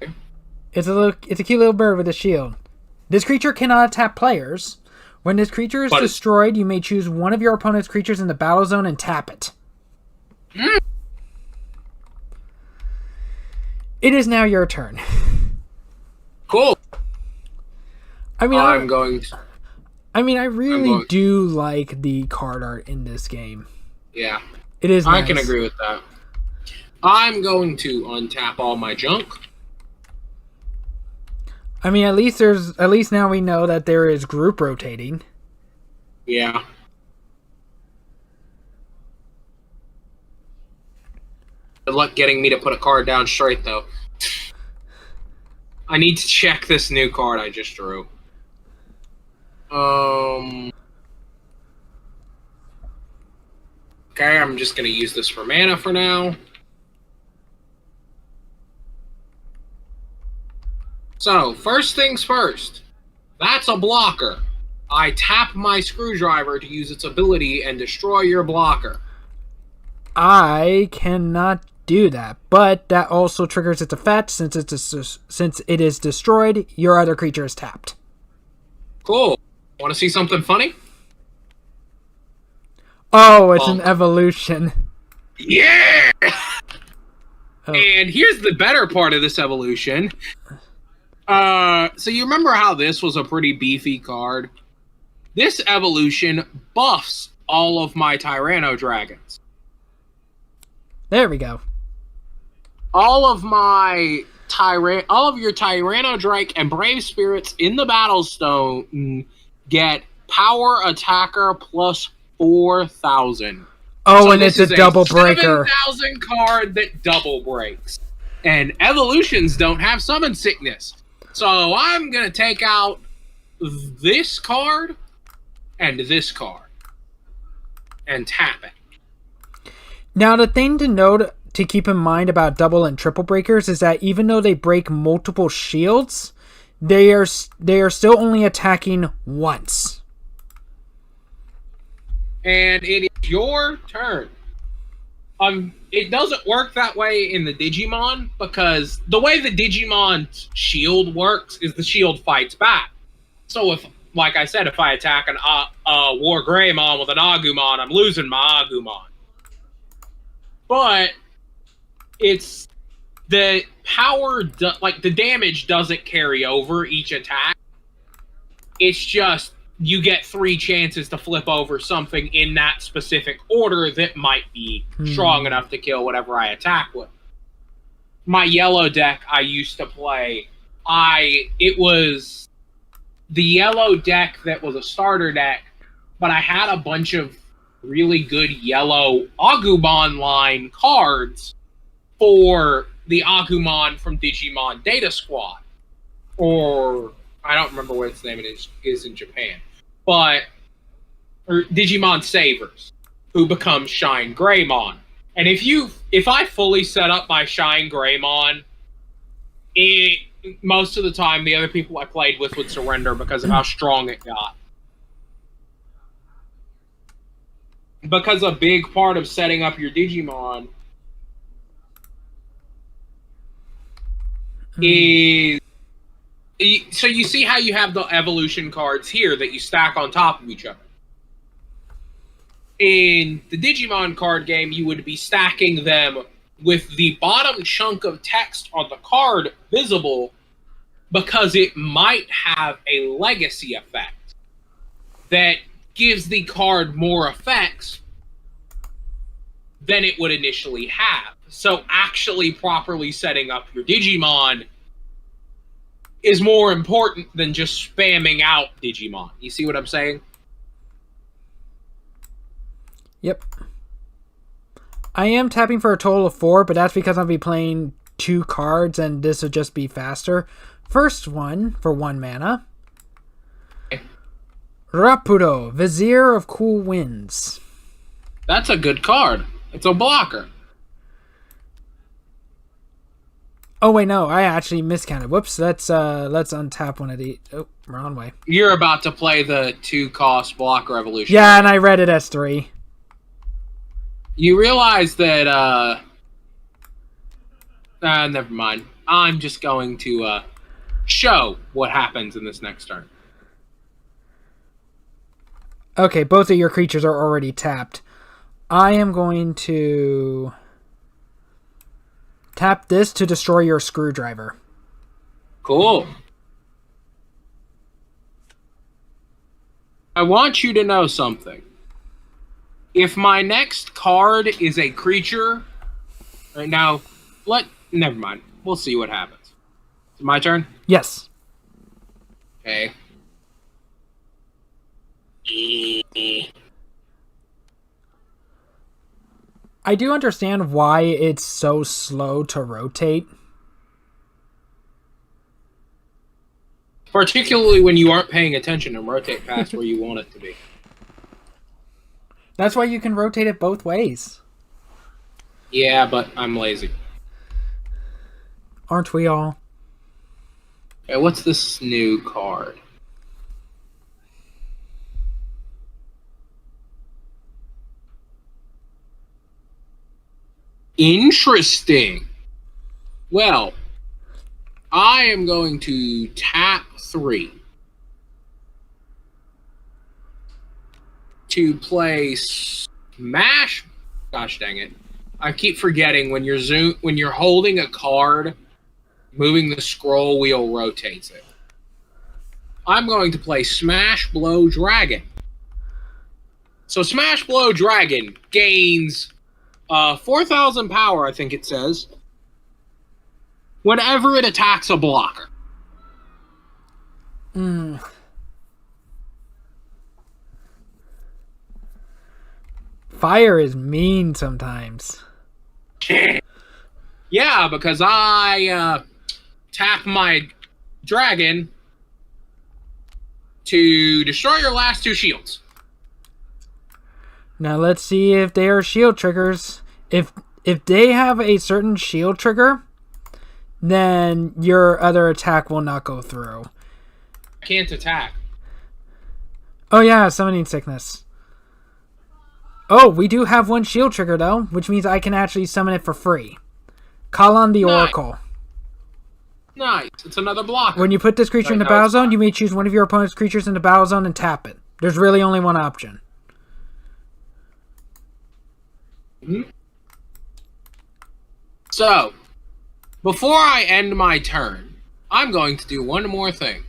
It's a cute little bird with a shield. This creature cannot attack players. When this creature is destroyed, you may choose one of your opponent's creatures in the battle zone and tap it. It is now your turn. Cool. I mean, I really do like the card art in this game. Yeah. It is nice. I can agree with that. I'm going to untap all my junk. I mean, at least now we know that there is group rotating. Yeah. Good luck getting me to put a card down straight, though. I need to check this new card I just drew. Okay, I'm just going to use this for mana for now. So, first things first. That's a blocker. I tap my screwdriver to use its ability and destroy your blocker. I cannot do that, but that also triggers its effect. Since it is destroyed, your other creature is tapped. Cool. Want to see something funny? Oh, it's an evolution. Yeah! Oh. And here's the better part of this evolution. So you remember how this was a pretty beefy card? This evolution buffs all of my Tyranno Dragons. There we go. All of your Tyranno Drake and Brave Spirits in the Battlestone get Power Attacker plus 4,000. Oh, so and it's a double breaker. 7,000 card that double breaks. And evolutions don't have summon sickness. So I'm going to take out this card and this card and tap it. Now, the thing to note to keep in mind about double and triple breakers is that even though they break multiple shields, they are still only attacking once. And it is your turn. It doesn't work that way in the Digimon, because the way the Digimon's shield works is the shield fights back. So if, like I said, if I attack a War Greymon with an Agumon, I'm losing my Agumon. But it's the power, the damage doesn't carry over each attack. It's just you get 3 chances to flip over something in that specific order that might be strong enough to kill whatever I attack with. My yellow deck I used to play, it was the yellow deck that was a starter deck, but I had a bunch of really good yellow Agumon line cards for the Agumon from Digimon Data Squad. Or, I don't remember what its name is in Japan. Or Digimon Savers, who become Shine Greymon. And if I fully set up my Shine Greymon, most of the time the other people I played with would surrender because of how strong it got. Because a big part of setting up your Digimon is... So you see how you have the evolution cards here that you stack on top of each other. In the Digimon card game, you would be stacking them with the bottom chunk of text on the card visible because it might have a legacy effect that gives the card more effects than it would initially have. So actually properly setting up your Digimon is more important than just spamming out Digimon. You see what I'm saying? Yep. I am tapping for a total of 4, but that's because I'll be playing 2 cards and this will just be faster. First one for 1 mana. Rapudo, Vizier of Cool Winds. That's a good card. It's a blocker. Oh wait, no, I actually miscounted. Whoops, let's untap one of the. Oh, wrong way. You're about to play the 2-cost block revolution. Yeah, and I read it as 3. You realize that never mind. I'm just going to show what happens in this next turn. Okay, both of your creatures are already tapped. I am going to tap this to destroy your screwdriver. Cool. I want you to know something. If my next card is a creature, right now, never mind. We'll see what happens. Is it my turn? Yes. Okay. I do understand why it's so slow to rotate. Particularly when you aren't paying attention and rotate past where you want it to be. That's why you can rotate it both ways. Yeah, but I'm lazy. Aren't we all? Okay, what's this new card? Interesting. Well, I am going to tap 3 to play Smash. Gosh dang it! I keep forgetting when you're holding a card, moving the scroll wheel rotates it. I'm going to play Smash Blow Dragon. So Smash Blow Dragon gains 4,000 power, I think it says, whenever it attacks a blocker. Fire is mean sometimes. Yeah, because I tap my dragon to destroy your last 2 shields. Now let's see if they are shield triggers. If they have a certain shield trigger, then your other attack will not go through. I can't attack. Oh yeah, summoning sickness. Oh, we do have one shield trigger though, which means I can actually summon it for free. Call on the Oracle. Nice. It's another blocker. When you put this creature in the battle zone, you may choose one of your opponent's creatures in the battle zone and tap it. There's really only one option. Mm-hmm. So, before I end my turn, I'm going to do one more thing.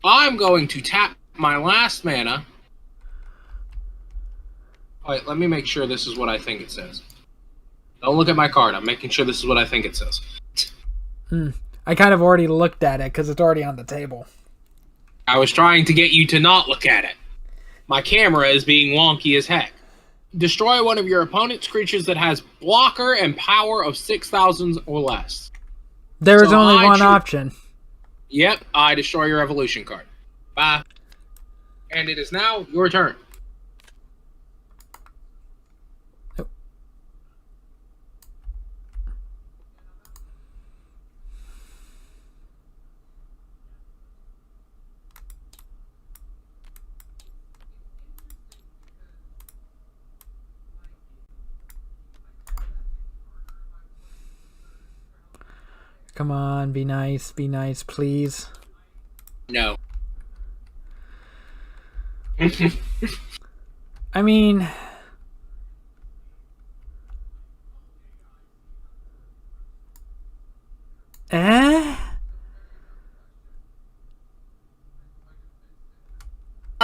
I'm going to tap my last mana. Alright, let me make sure this is what I think it says. Don't look at my card. I'm making sure this is what I think it says. I kind of already looked at it because it's already on the table. I was trying to get you to not look at it. My camera is being wonky as heck. Destroy one of your opponent's creatures that has blocker and power of 6,000 or less. There is only one option. Yep, I destroy your evolution card. Bye. And it is now your turn. Come on, be nice, please. No. I mean... I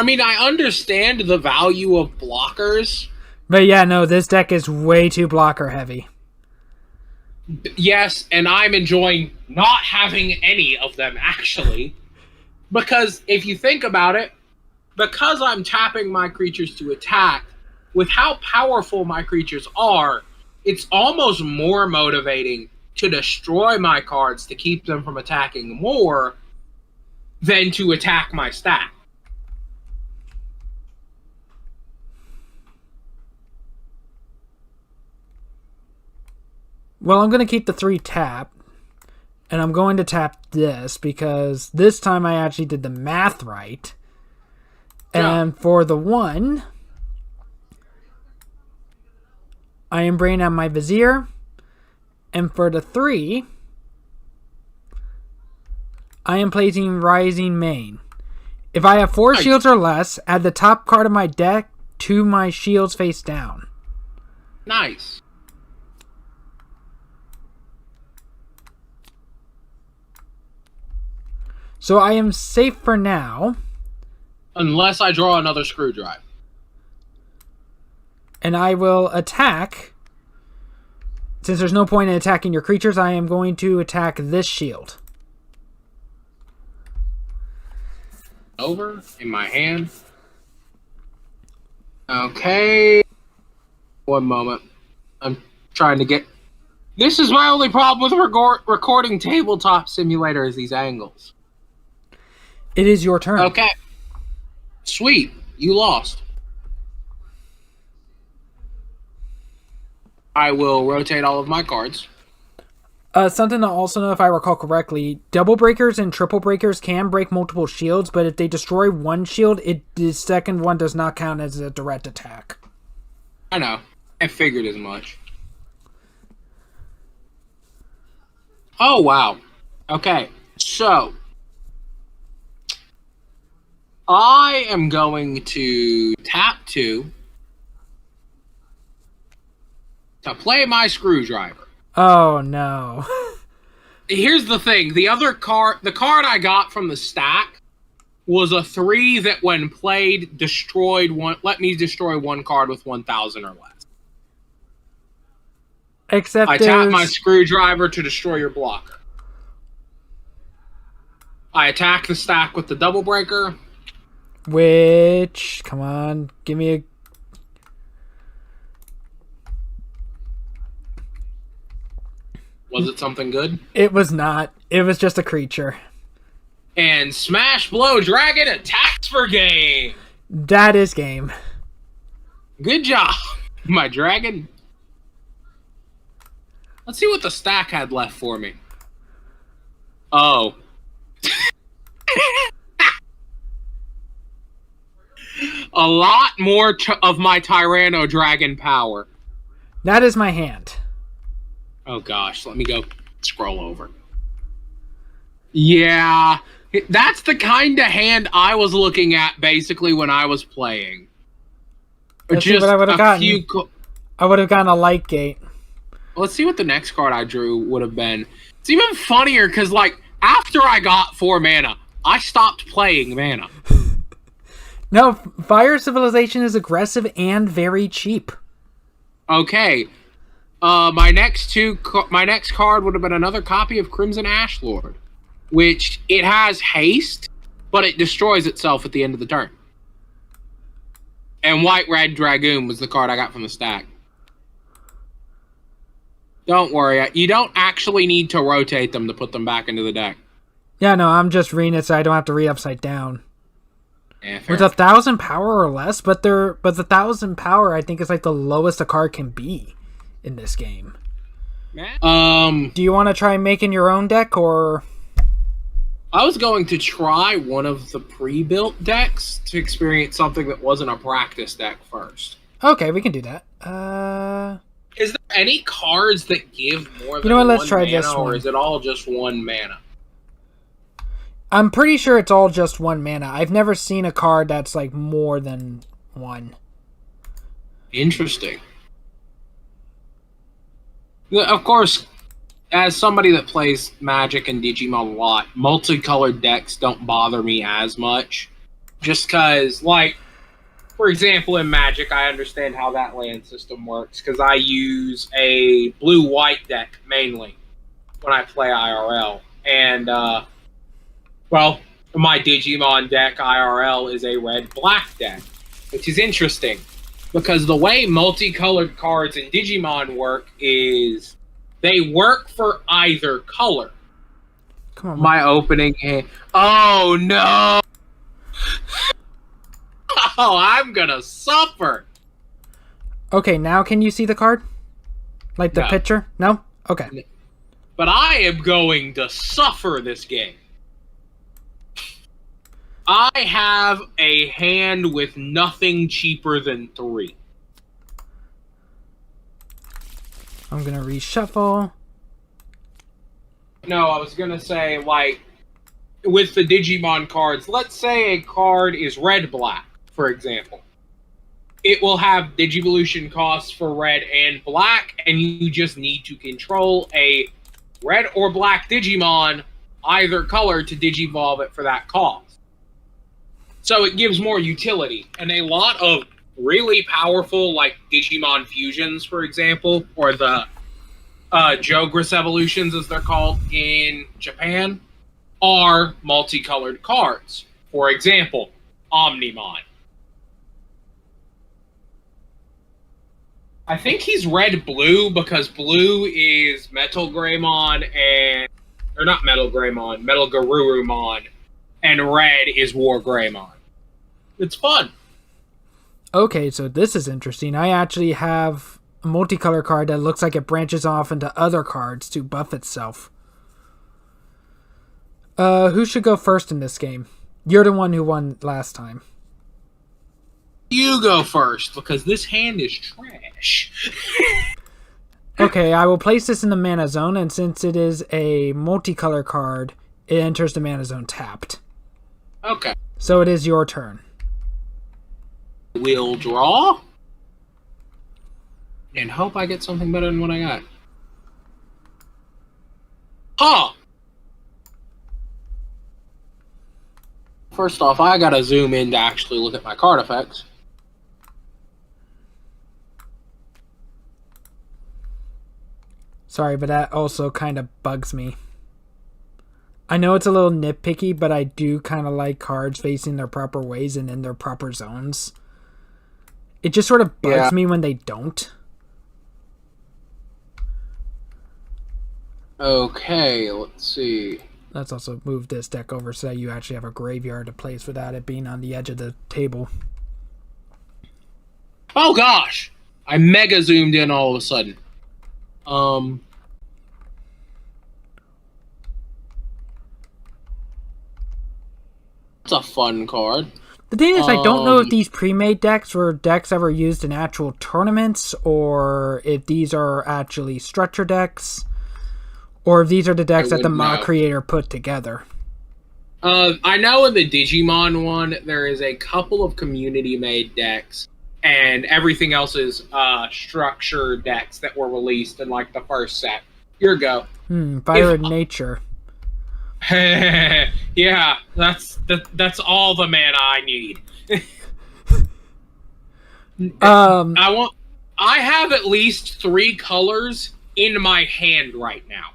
mean, I understand the value of blockers. But yeah, no, this deck is way too blocker heavy. Yes, and I'm enjoying not having any of them, actually. Because if you think about it, because I'm tapping my creatures to attack, with how powerful my creatures are, it's almost more motivating to destroy my cards to keep them from attacking more than to attack my stack. Well, I'm going to keep the 3 tap. And I'm going to tap this because this time I actually did the math right. Yeah. And for the 1, I am bringing out my Vizier. And for the 3, I am placing Rising Mane. If I have 4 shields or less, add the top card of my deck to my shields face down. Nice. So I am safe for now. Unless I draw another screwdriver. And I will attack. Since there's no point in attacking your creatures, I am going to attack this shield. Over in my hand. Okay. One moment. I'm trying to get... This is my only problem with recording Tabletop Simulator is these angles. It is your turn. Okay. Sweet. You lost. I will rotate all of my cards. Something to also know, if I recall correctly, double breakers and triple breakers can break multiple shields, but if they destroy one shield, the second one does not count as a direct attack. I know. I figured as much. Oh, wow. Okay. So, I am going to tap 2 to play my screwdriver. Oh, no. Here's the thing. The card I got from the stack was a 3 that when played let me destroy 1 card with 1,000 or less. Except I tap my screwdriver to destroy your blocker. I attack the stack with the double breaker. Which, come on, give me a... Was it something good? It was not. It was just a creature. And Smash Blow Dragon attacks for game. That is game. Good job, my dragon. Let's see what the stack had left for me. Oh. A lot more of my Tyranno Dragon power. That is my hand. Oh gosh, let me go scroll over. Yeah, that's the kind of hand I was looking at basically when I was playing. Let's see what I would have gotten. I would have gotten a light gate. Let's see what the next card I drew would have been. It's even funnier because, like, after I got 4 mana, I stopped playing mana. No, Fire Civilization is aggressive and very cheap. Okay. My next card would have been another copy of Crimson Ashlord, which it has haste, but it destroys itself at the end of the turn. And White Red Dragoon was the card I got from the stack. Don't worry, you don't actually need to rotate them to put them back into the deck. Yeah, no, I'm just reading it so I don't have to read upside down. Yeah, fair. With 1,000 power or less, but the 1,000 power I think is like the lowest a card can be in this game. Do you want to try making your own deck, or? I was going to try one of the pre-built decks to experience something that wasn't a practice deck first. Okay, we can do that. Is there any cards that give more than let's try this one, or one. is it all just 1 mana? I'm pretty sure it's all just 1 mana. I've never seen a card that's like more than 1. Interesting. Of course, as somebody that plays Magic and Digimon a lot, multicolored decks don't bother me as much. Just because, like, for example, in Magic, I understand how that land system works, because I use a blue-white deck, mainly, when I play IRL. And, well, my Digimon deck, IRL, is a red-black deck, which is interesting, because the way multicolored cards in Digimon work is they work for either color. Come on, my opening hand. Oh, no! Oh, I'm gonna suffer. Okay, now can you see the card? Like the No. picture? No? Okay. But I am going to suffer this game. I have a hand with nothing cheaper than 3. I'm gonna reshuffle. No, I was gonna say, like, with the Digimon cards, let's say a card is red-black, for example. It will have Digivolution costs for red and black, and you just need to control a red or black Digimon, either color, to Digivolve it for that cost. So it gives more utility, and a lot of really powerful, like Digimon fusions, for example, or the Jogris evolutions, as they're called in Japan, are multicolored cards. For example, Omnimon. I think he's red-blue because blue is Metal Greymon and... Or not Metal Greymon, Metal Garurumon. And red is War Greymon. It's fun. Okay, so this is interesting. I actually have a multicolor card that looks like it branches off into other cards to buff itself. Who should go first in this game? You're the one who won last time. You go first, because this hand is trash. Okay, I will place this in the mana zone, and since it is a multicolor card, it enters the mana zone tapped. Okay. So it is your turn. We'll draw. And hope I get something better than what I got. Huh! First off, I gotta zoom in to actually look at my card effects. Sorry, but that also kind of bugs me. I know it's a little nitpicky, but I do kind of like cards facing their proper ways and in their proper zones. It just sort of bugs me when they don't. Okay, let's see. Let's also move this deck over so that you actually have a graveyard to place without it being on the edge of the table. Oh gosh! I mega zoomed in all of a sudden. It's a fun card. The thing is, I don't know if these pre-made decks were decks ever used in actual tournaments, or if these are actually structure decks, or if these are the decks that the mod creator put together. I know in the Digimon one, there is a couple of community-made decks, and everything else is structure decks that were released in, like, the first set. Here go. Fire and Nature. Yeah, that's all the mana I need. I have at least 3 colors in my hand right now.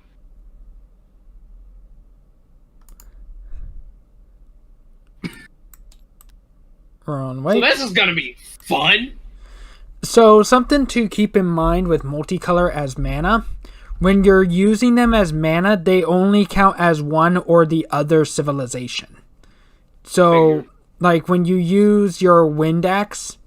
Wrong way. So this is gonna be fun. So something to keep in mind with multicolor as mana. When you're using them as mana, they only count as one or the other civilization. So, like, when you use your Wind Axe...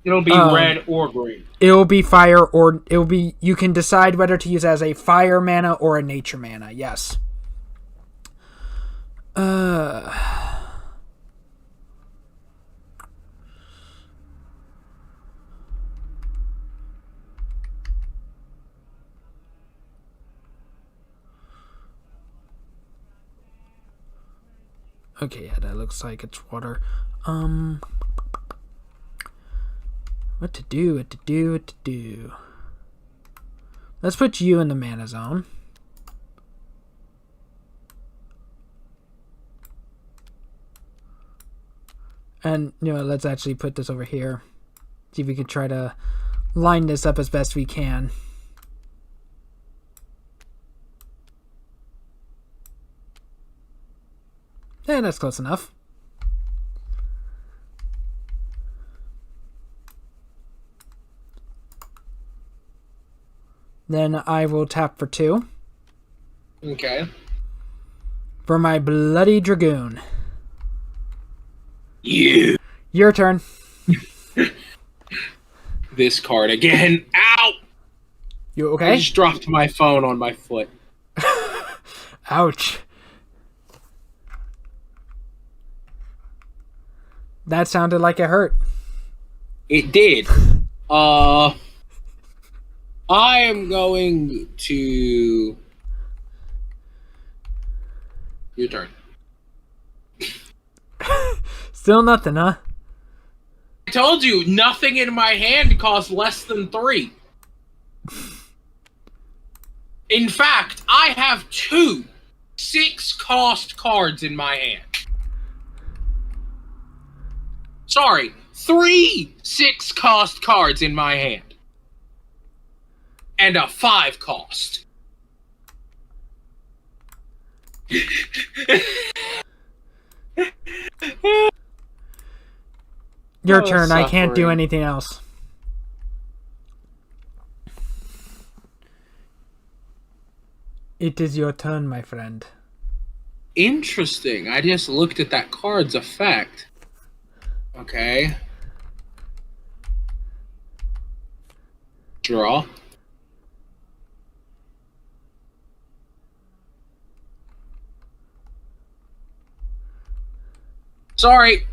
It'll be red or green. It'll be fire, or it'll be... You can decide whether to use as a fire mana or a nature mana, yes. Okay, yeah, that looks like it's water. What to do. Let's put you in the mana zone. And, you know, let's actually put this over here. See if we can try to line this up as best we can. Yeah, that's close enough. Then I will tap for 2. Okay. For my Bloody Dragoon. You. Your turn. This card again. Ow! You I okay? just dropped my phone on my foot. Ouch. That sounded like it hurt. It did. I am going to... Your turn. Still nothing, huh? I told you, nothing in my hand costs less than 3. In fact, I have 2 6-cost cards in my hand. Sorry, 3 6-cost cards in my hand. And a 5-cost. Your turn. I can't do anything else. It is your turn, my friend. Interesting. I just looked at that card's effect. Okay. Draw. Sorry.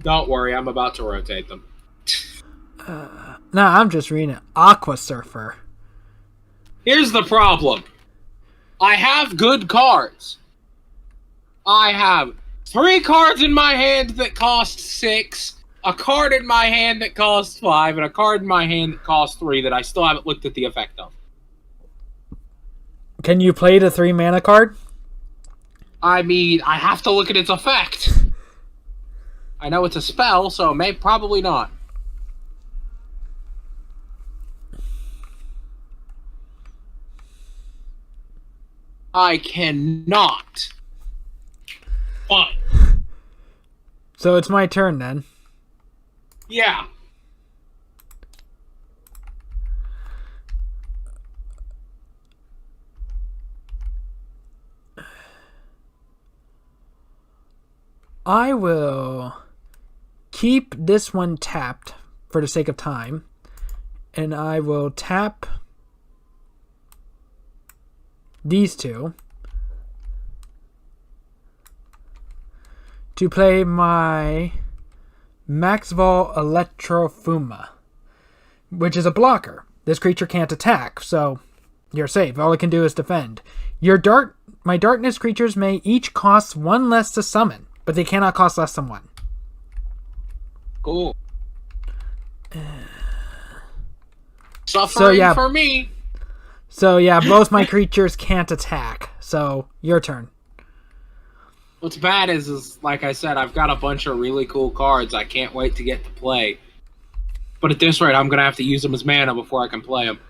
Don't worry, I'm about to rotate them. No, I'm just reading it. Aqua Surfer. Here's the problem. I have good cards. I have 3 cards in my hand that cost 6, a card in my hand that costs 5, and a card in my hand that costs 3 that I still haven't looked at the effect of. Can you play the 3 mana card? I mean, I have to look at its effect. I know it's a spell, so probably not. I cannot. Fine. So it's my turn then. Yeah. I will keep this one tapped for the sake of time. And I will tap these 2 to play my Maxval Electrofuma, which is a blocker. This creature can't attack, so you're safe. All it can do is defend. My darkness creatures may each cost 1 less to summon, but they cannot cost less than 1. Cool. Suffering for me. So yeah, both my creatures can't attack. So your turn. What's bad is like I said, I've got a bunch of really cool cards I can't wait to get to play. But at this rate, I'm going to have to use them as mana before I can play them.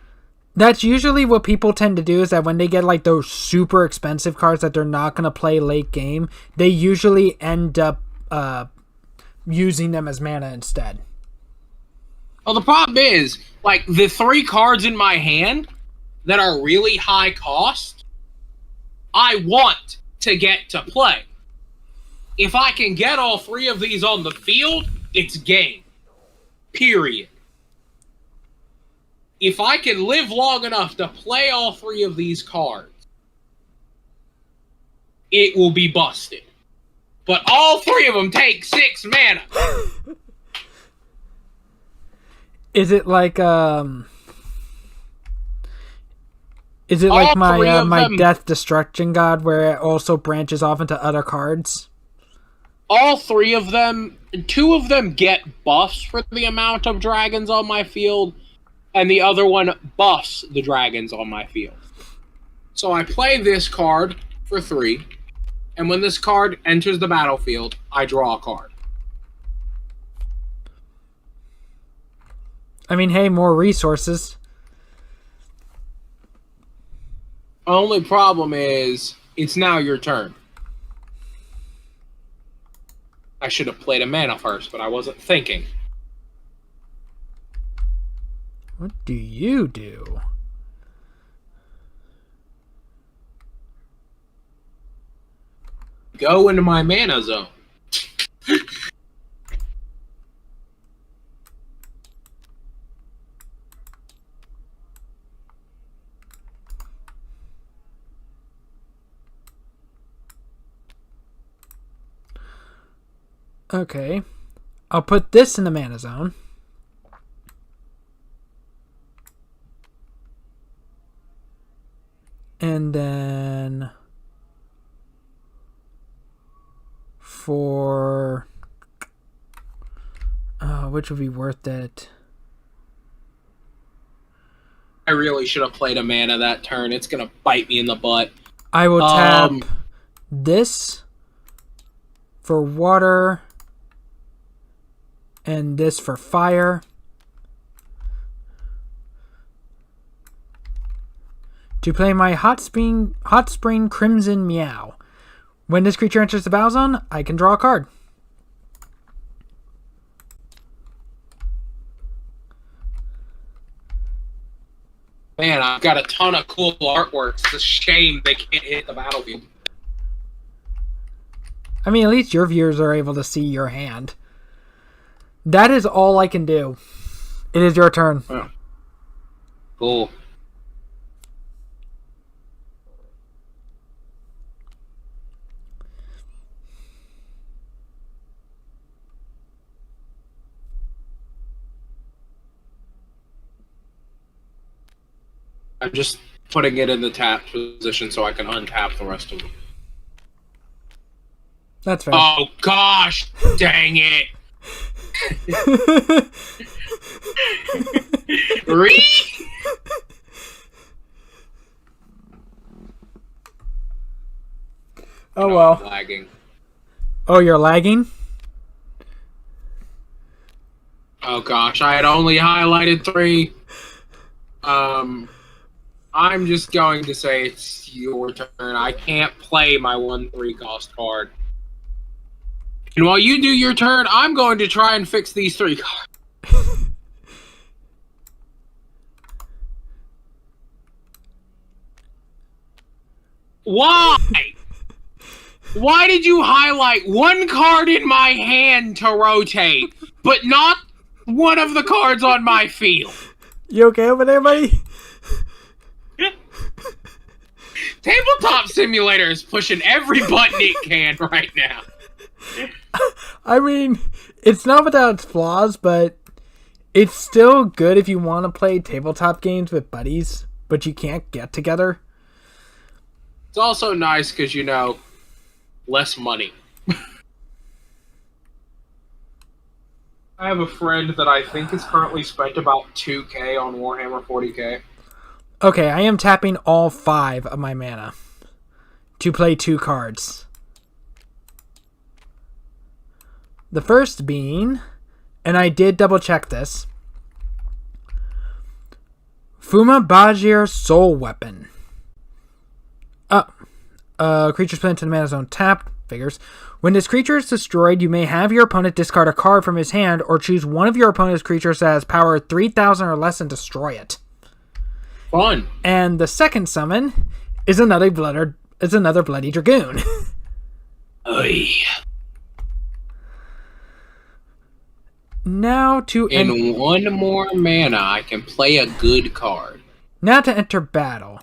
That's usually what people tend to do, is that when they get like those super expensive cards that they're not going to play late game, they usually end up using them as mana instead. Well, the problem is, like, the 3 cards in my hand that are really high cost, I want to get to play. If I can get all 3 of these on the field, it's game. Period. If I can live long enough to play all 3 of these cards, it will be busted. But all 3 of them take 6 mana. Is it like my Death Destruction God, where it also branches off into other cards? All 3 of them, 2 of them get buffs for the amount of dragons on my field, and the other one buffs the dragons on my field. So I play this card for 3, and when this card enters the battlefield, I draw a card. I mean, hey, more resources. Only problem is, it's now your turn. I should have played a mana first, but I wasn't thinking. What do you do? go into my mana zone. Okay. I'll put this in the mana zone. And then for which would be worth it? I really should have played a mana that turn. It's gonna bite me in the butt. I will tap this for water and this for fire. To play my Hot Spring Crimson Meow. When this creature enters the battle zone, I can draw a card. Man, I've got a ton of cool artworks. It's a shame they can't hit the battlefield. I mean, at least your viewers are able to see your hand. That is all I can do. It is your turn. Oh. Cool. I'm just putting it in the tapped position so I can untap the rest of them. That's fair. Oh, gosh! Dang it! Oh, well. I'm lagging. Oh, you're lagging? Oh, gosh. I had only highlighted 3. I'm just going to say it's your turn. I can't play my 1/3 cost card. And while you do your turn, I'm going to try and fix these 3 cards. Why? Why did you highlight 1 card in my hand to rotate, but not one of the cards on my field? You okay over there, buddy? Tabletop Simulator is pushing every button it can right now. I mean, it's not without its flaws, but it's still good if you want to play tabletop games with buddies, but you can't get together. It's also nice because, you know, less money. I have a friend that I think has currently spent about $2,000 on Warhammer 40K. Okay, I am tapping all 5 of my mana to play 2 cards. The first being, and I did double check this, Fuma Bajir Soul Weapon. Creature's put into the mana zone tapped. Figures. When this creature is destroyed, you may have your opponent discard a card from his hand or choose one of your opponent's creatures that has power 3,000 or less and destroy it. Fun. And the second summon is another Bloody Dragoon. Oy. Now to in 1 more mana, I can play a good card. Now to enter battle,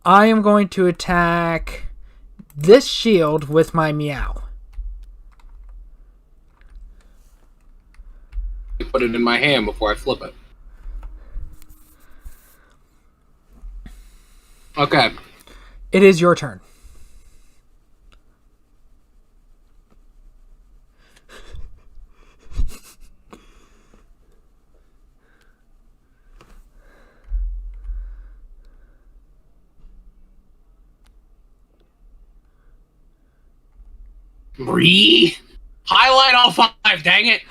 I am going to attack this shield with my Meow. I put it in my hand before I flip it. Okay. It is your turn. Highlight all 5, dang it!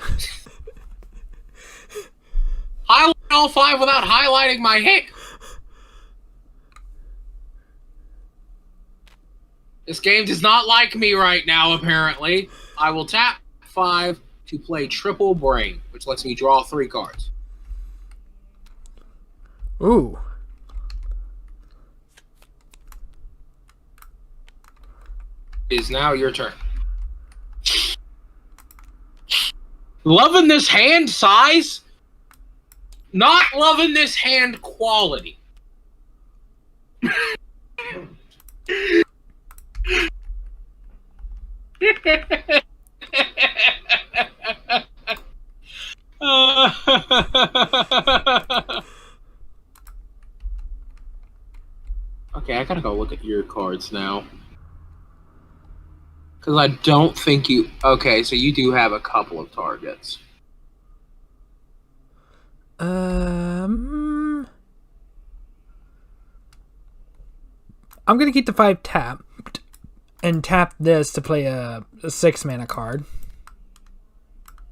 Highlight all 5 without highlighting my hand! This game does not like me right now, apparently. I will tap 5 to play Triple Brain, which lets me draw 3 cards. Ooh. It is now your turn. Loving this hand size, not loving this hand quality. Okay, I gotta go look at your cards now. Because I don't think you... Okay, so you do have a couple of targets. I'm gonna keep the 5 tapped and tap this to play a 6 mana card.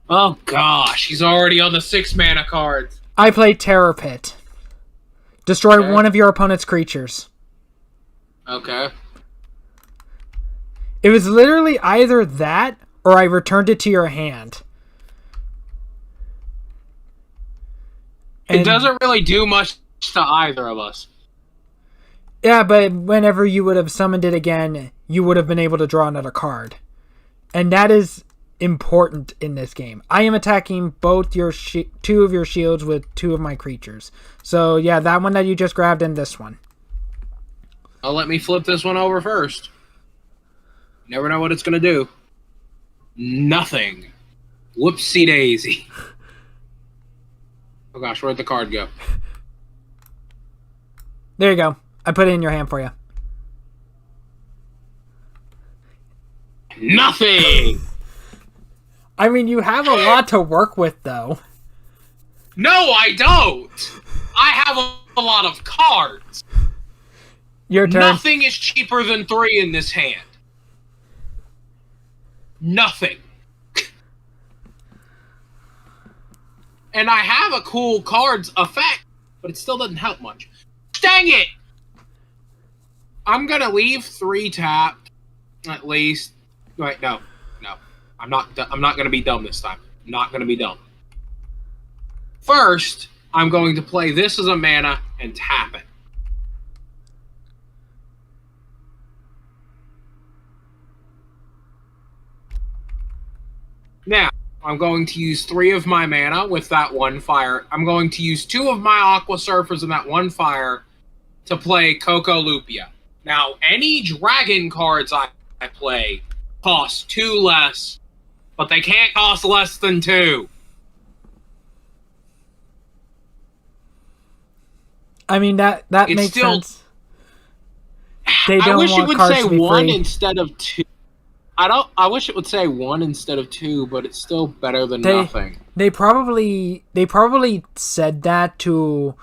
Oh gosh, he's already on the 6 mana cards. I play Terror Pit. Destroy one of your opponent's creatures. Okay. It was literally either that or I returned it to your hand. It doesn't really do much to either of us. Yeah, but whenever you would have summoned it again, you would have been able to draw another card. And that is important in this game. I am attacking both your 2 of your shields with 2 of my creatures. So yeah, that one that you just grabbed and this one. I'll let me flip this one over first. Never know what it's going to do. Nothing. Whoopsie daisy. Oh gosh, where'd the card go? There you go. I put it in your hand for you. Nothing! I mean, you have a lot to work with, though. No, I don't! I have a lot of cards. Your turn. Nothing is cheaper than 3 in this hand. Nothing. And I have a cool cards effect, but it still doesn't help much. Dang it! I'm gonna leave 3 tapped, at least. Wait, no. I'm not gonna be dumb this time. I'm not gonna be dumb. First, I'm going to play this as a mana and tap it. Now, I'm going to use 3 of my mana with that 1 fire. I'm going to use 2 of my Aqua Surfers and that 1 fire to play Coco Lupia. Now, any dragon cards I play cost 2 less, but they can't cost less than 2. I mean, that makes sense. They don't I wish want it would cards say to be 1 free. instead of 2. I wish it would say 1 instead of 2, but it's still better than nothing. They probably said that to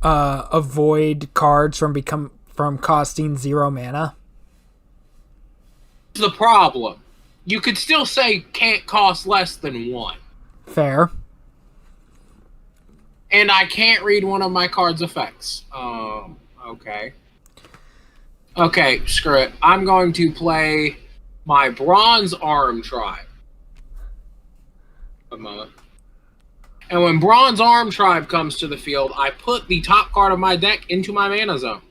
avoid cards from costing 0 mana. The problem. You could still say can't cost less than 1. Fair. And I can't read one of my card's effects. Okay. Okay, screw it. I'm going to play my Bronze Arm Tribe. A moment. And when Bronze Arm Tribe comes to the field, I put the top card of my deck into my mana zone.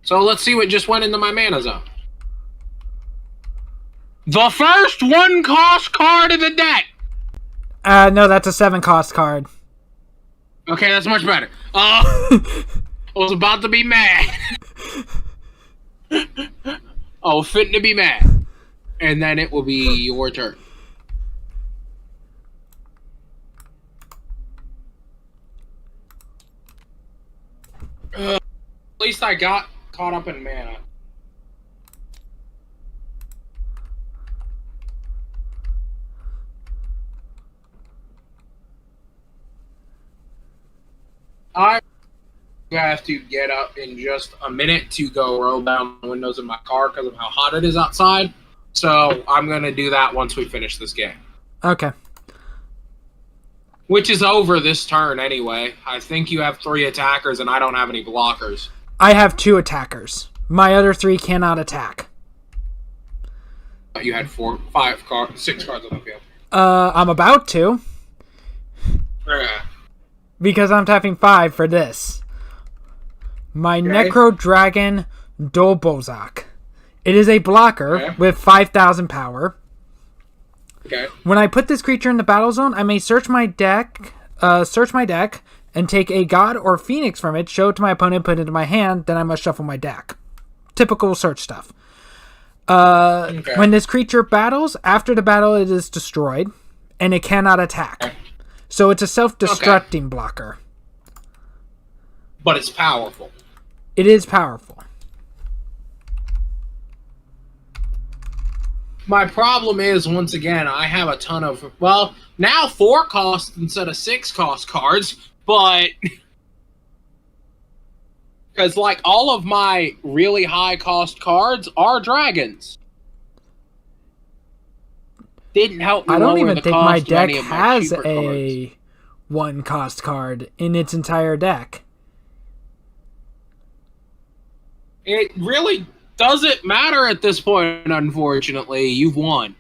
So let's see what just went into my mana zone. The first 1-cost card of the deck! No, that's a 7-cost card. Okay, that's much better. I was about to be mad. I was fitting to be mad. And then it will be your turn. At least I got caught up in mana. I have to get up in just a minute to go roll down the windows of my car because of how hot it is outside. So I'm going to do that once we finish this game. Okay. Which is over this turn anyway. I think you have 3 attackers and I don't have any blockers. I have 2 attackers. My other 3 cannot attack. You had 6 cards on the field. I'm about to. Because I'm tapping 5 for this. My Necro Dragon Dolbozak. It is a blocker with 5,000 power. Okay. When I put this creature in the battle zone, I may search my deck, and take a god or phoenix from it, show it to my opponent, put it into my hand, then I must shuffle my deck. Typical search stuff. When this creature battles, after the battle it is destroyed, and it cannot attack. Okay. So it's a self-destructing blocker. But it's powerful. It is powerful. My problem is, once again, I have a ton of, well, now 4 cost instead of 6 cost cards, but because like all of my really high cost cards are dragons. Didn't help me. I don't even the think cost my of deck any of my has cheaper a cards. 1 cost card in its entire deck. It really doesn't matter at this point, unfortunately. You've won.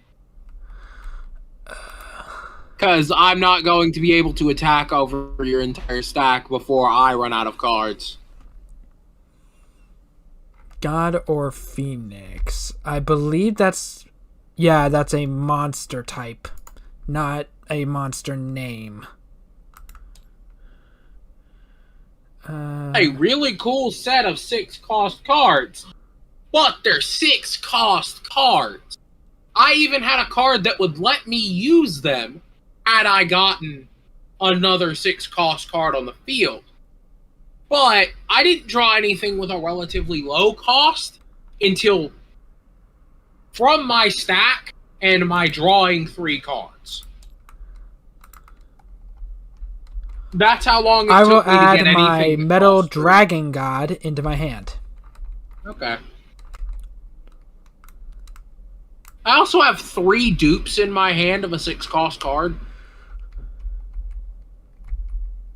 Because I'm not going to be able to attack over your entire stack before I run out of cards. God or Phoenix. I believe that's... Yeah, that's a monster type, not a monster name. A really cool set of 6 cost cards. But they're 6 cost cards. I even had a card that would let me use them had I gotten another 6 cost card on the field. But I didn't draw anything with a relatively low cost until from my stack and my drawing 3 cards. That's how long it I will took me to add get anything my that Metal cost 3. Dragon God into my hand. Okay. I also have 3 dupes in my hand of a 6 cost card.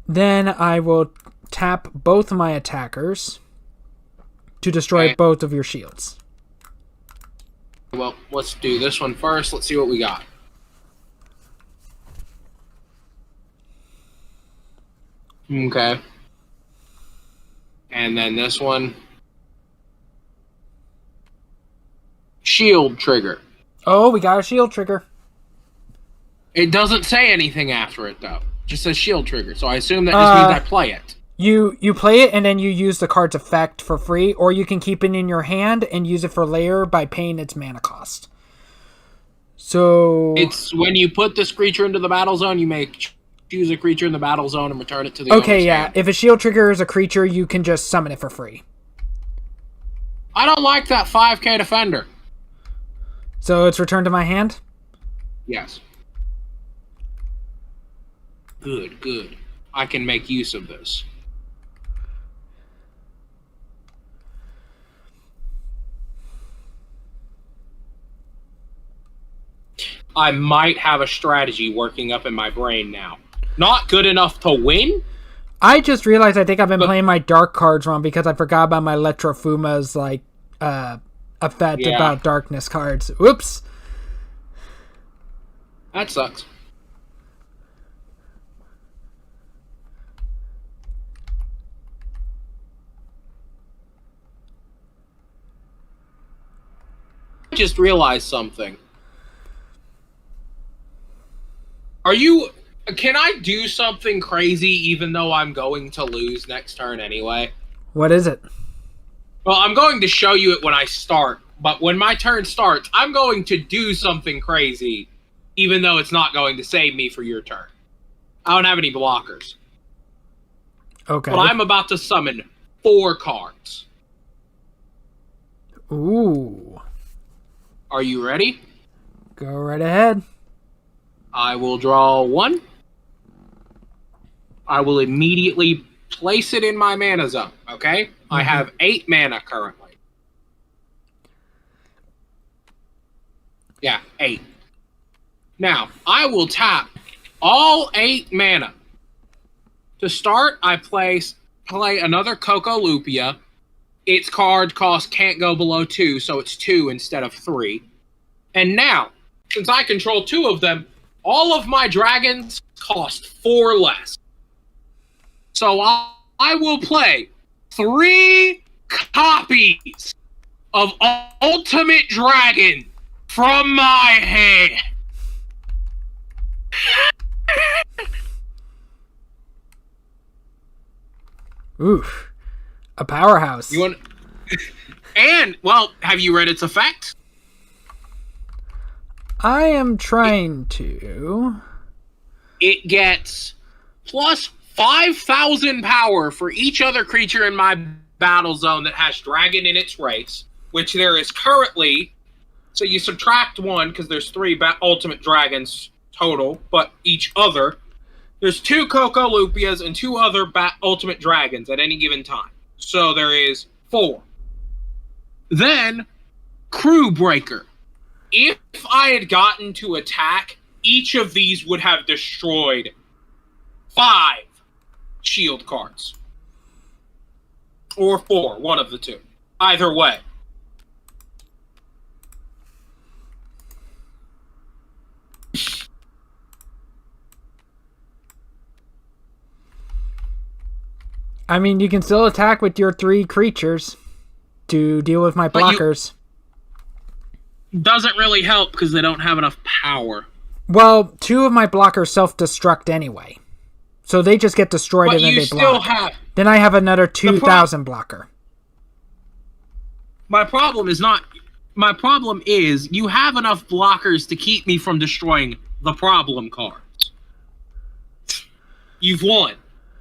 Then I will tap both my attackers to destroy both of your shields. Well, let's do this one first. Let's see what we got. Okay. And then this one. Shield trigger. Oh, we got a shield trigger. It doesn't say anything after it, though. It just says shield trigger, so I assume that just means I play it. You play it, and then you use the card's effect for free, or you can keep it in your hand and use it for layer by paying its mana cost. So... It's when you put this creature into the battle zone, you may choose a creature in the battle zone and return it to the Okay, owner's yeah. hand. If a shield trigger is a creature, you can just summon it for free. I don't like that 5k defender. So it's returned to my hand? Yes. Good, good. I can make use of this. I might have a strategy working up in my brain now. Not good enough to win. I just realized I think I've been playing my dark cards wrong because I forgot about my Electrofuma's effect about darkness cards. Whoops. That sucks. I just realized something. Can I do something crazy even though I'm going to lose next turn anyway? What is it? Well, I'm going to show you it when I start, but when my turn starts, I'm going to do something crazy even though it's not going to save me for your turn. I don't have any blockers. Okay. But I'm about to summon 4 cards. Ooh. Are you ready? Go right ahead. I will draw 1. I will immediately place it in my mana zone, okay? Mm-hmm. I have 8 mana currently. Yeah, 8. Now, I will tap all 8 mana. To start, I play another Coco Lupia. Its card cost can't go below 2, so it's 2 instead of 3. And now, since I control 2 of them, all of my dragons cost 4 less. So I will play 3 copies of Ultimate Dragon from my hand. Oof. A powerhouse. You want? And, well, have you read its effect? I am trying to. It gets plus 5,000 power for each other creature in my battle zone that has dragon in its race, which there is currently. So you subtract one because there's 3 ultimate dragons total, but each other. There's 2 Coco Lupias and 2 other ultimate dragons at any given time. So there is 4. Then, Crew Breaker. If I had gotten to attack, each of these would have destroyed 5 shield cards. Or 4, one of the 2. Either way. I mean, you can still attack with your 3 creatures to deal with my blockers. Doesn't really help because they don't have enough power. Well, 2 of my blockers self-destruct anyway. So they just get destroyed and then they block. Then I have another 2,000 blocker. My problem is you have enough blockers to keep me from destroying the problem cards. You've won.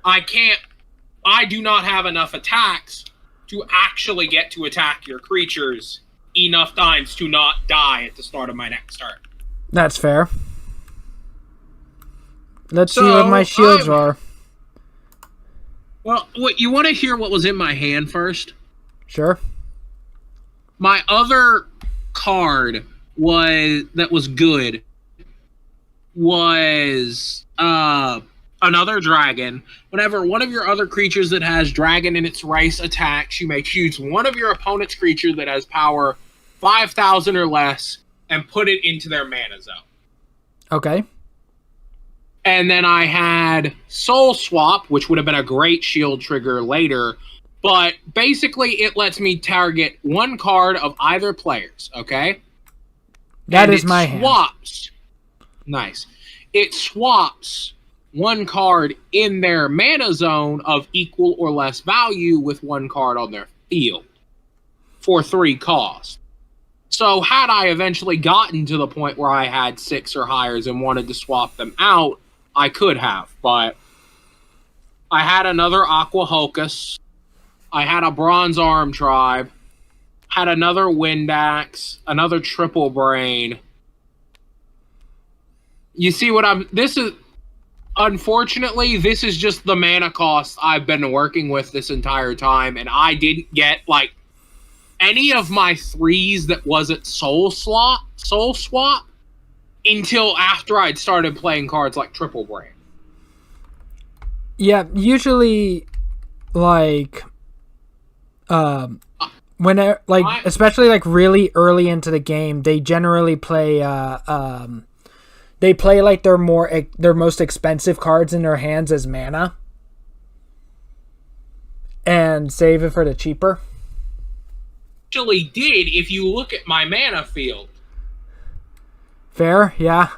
I do not have enough attacks to actually get to attack your creatures enough times to not die at the start of my next turn. That's fair. Let's see what my shields are. Well, you want to hear what was in my hand first? Sure. My other card that was good was another dragon. Whenever one of your other creatures that has dragon in its race attacks, you may choose one of your opponent's creatures that has power 5,000 or less and put it into their mana zone. Okay. And then I had Soul Swap, which would have been a great shield trigger later. But basically, it lets me target one card of either players, okay? That is my hand. Nice. It swaps one card in their mana zone of equal or less value with one card on their field for 3 cost. So had I eventually gotten to the point where I had 6 or higher and wanted to swap them out, I could have. But I had another Aqua Hulkus. I had a Bronze Arm Tribe. Had another Wind Axe. Another Triple Brain. You see what unfortunately, this is just the mana cost I've been working with this entire time, and I didn't get, any of my 3s that wasn't Soul Swap until after I'd started playing cards like Triple Brain. Yeah, usually, especially, really early into the game, they generally play, their most expensive cards in their hands as mana. And save it for the cheaper. Actually did if you look at my mana field. Fair, yeah.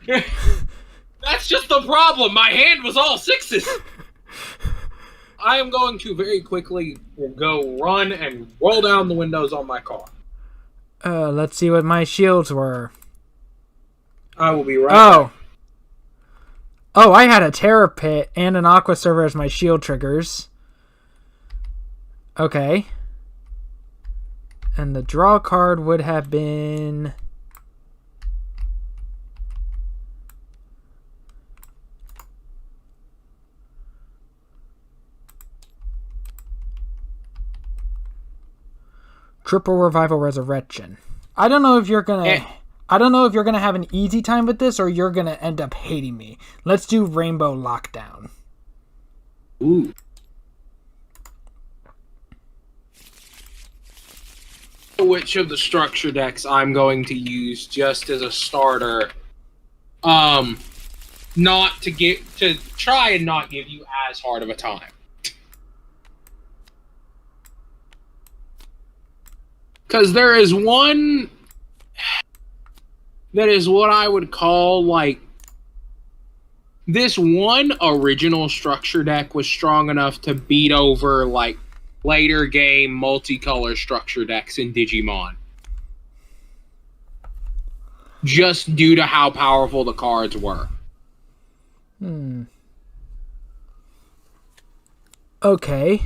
That's just the problem. My hand was all 6s. I am going to very quickly go run and roll down the windows on my car. Let's see what my shields were. I will be right back. Oh, I had a Terror Pit and an Aqua Server as my shield triggers. Okay. And the draw card would have been... Triple Revival Resurrection. I don't know if you're gonna have an easy time with this or you're gonna end up hating me. Let's do Rainbow Lockdown. Ooh. Which of the structure decks I'm going to use just as a starter, not to try and not give you as hard of a time. Because there is one that is what I would call, like, this one original structure deck was strong enough to beat over, like, later game multicolor structure decks in Digimon. Just due to how powerful the cards were. Okay.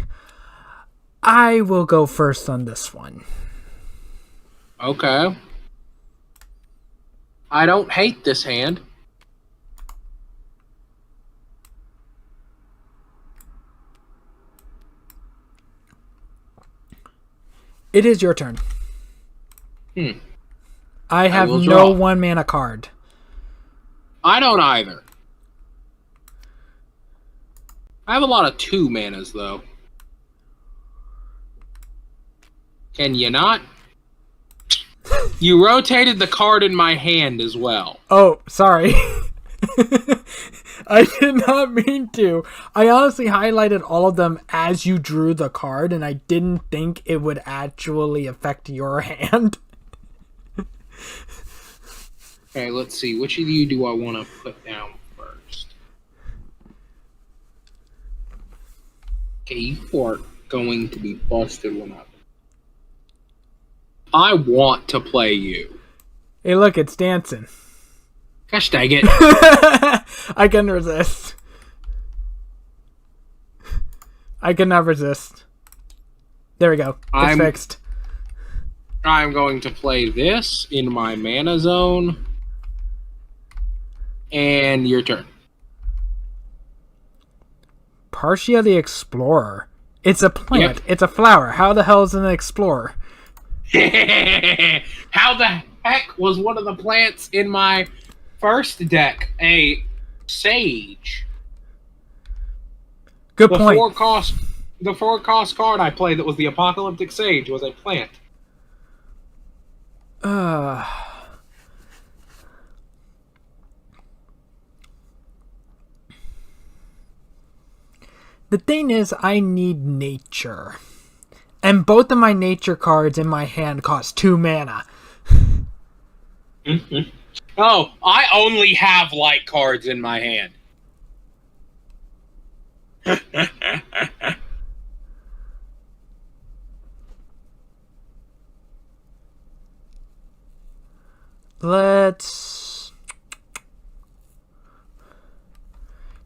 I will go first on this one. Okay. I don't hate this hand. It is your turn. I have will no draw. 1-mana card. I don't either. I have a lot of 2 manas, though. Can you not? You rotated the card in my hand as well. Oh, sorry. I did not mean to. I honestly highlighted all of them as you drew the card, and I didn't think it would actually affect your hand. Okay, let's see. Which of you do I want to put down first? Okay, you are going to be busted when I want to play you. Hey, look, it's dancing. Gosh dang it. I can resist. I cannot resist. There we go. It's fixed. I'm going to play this in my mana zone. And your turn. Partia the Explorer. It's a plant. Yep. It's a flower. How the hell is it an explorer? How the heck was one of the plants in my first deck a sage? Good point. The 4-cost card I played that was the Apocalyptic Sage was a plant. The thing is, I need nature. And both of my nature cards in my hand cost 2 mana. Mm-hmm. Oh, I only have light cards in my hand. Let's...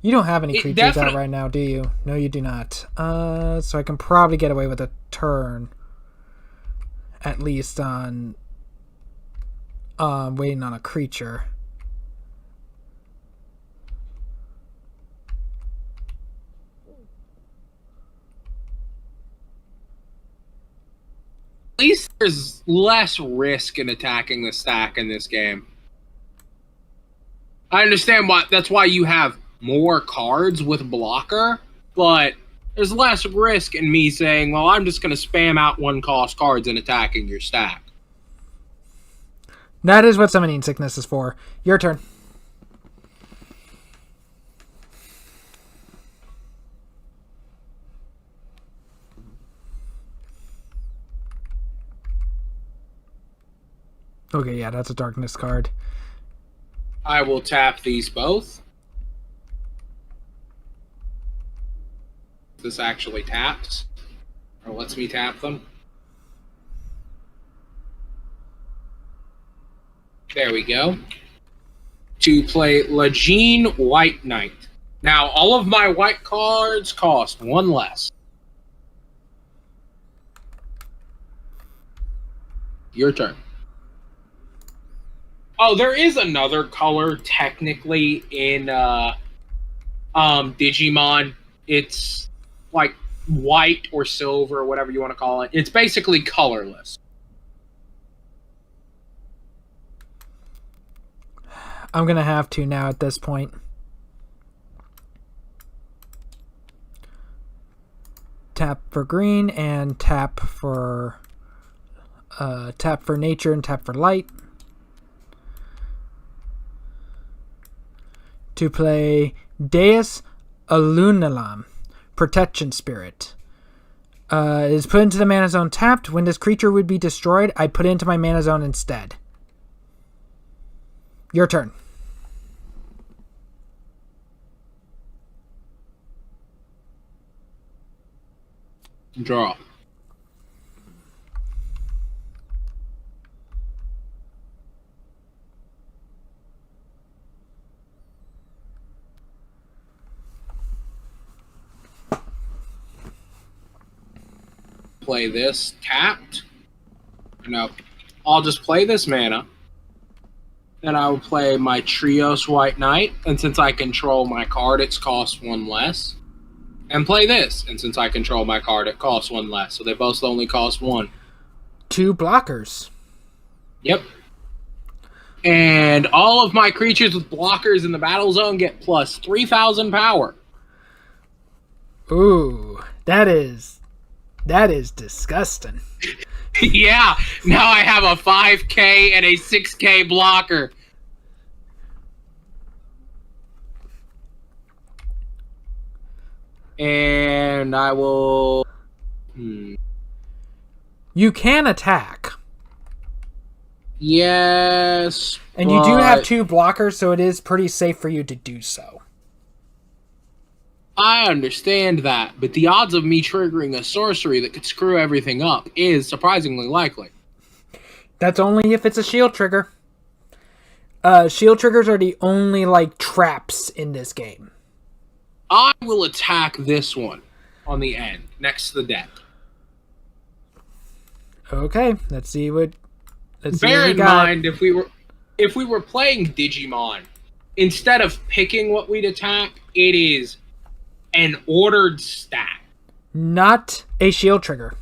You don't have any creatures out right now, do you? No, you do not. So I can probably get away with a turn. At least on... waiting on a creature. At least there's less risk in attacking the stack in this game. I understand that's why you have more cards with blocker, but there's less risk in me saying, well, I'm just going to spam out 1-cost cards and attacking your stack. That is what Summoning Sickness is for. Your turn. Okay, yeah, that's a darkness card. I will tap these both. This actually taps, or lets me tap them. There we go. To play Lejeune White Knight. Now, all of my white cards cost 1 less. Your turn. Oh, there is another color technically in Digimon. It's like white or silver or whatever you want to call it. It's basically colorless. I'm going to have to now at this point. Tap for green and tap for nature and tap for light. To play Deus Alunalam, Protection Spirit. It is put into the mana zone tapped. When this creature would be destroyed, I put it into my mana zone instead. Your turn. Draw. Play this tapped. No, I'll just play this mana. Then I will play my Trios White Knight, and since I control my card, it's cost 1 less. And play this, and since I control my card, it costs 1 less. So they both only cost 1. 2 blockers. Yep. And all of my creatures with blockers in the battle zone get plus 3,000 power. Ooh, that is disgusting. Yeah, now I have a 5k and a 6k blocker. And I will... You can attack. Yes, and you do have 2 blockers, so it is pretty safe for you to do so. I understand that, but the odds of me triggering a sorcery that could screw everything up is surprisingly likely. That's only if it's a shield trigger. Shield triggers are the only, traps in this game. I will attack this one on the end, next to the deck. Okay, let's see what... Bear in mind, if we were playing Digimon, instead of picking what we'd attack, it is an ordered stack. Not a shield trigger.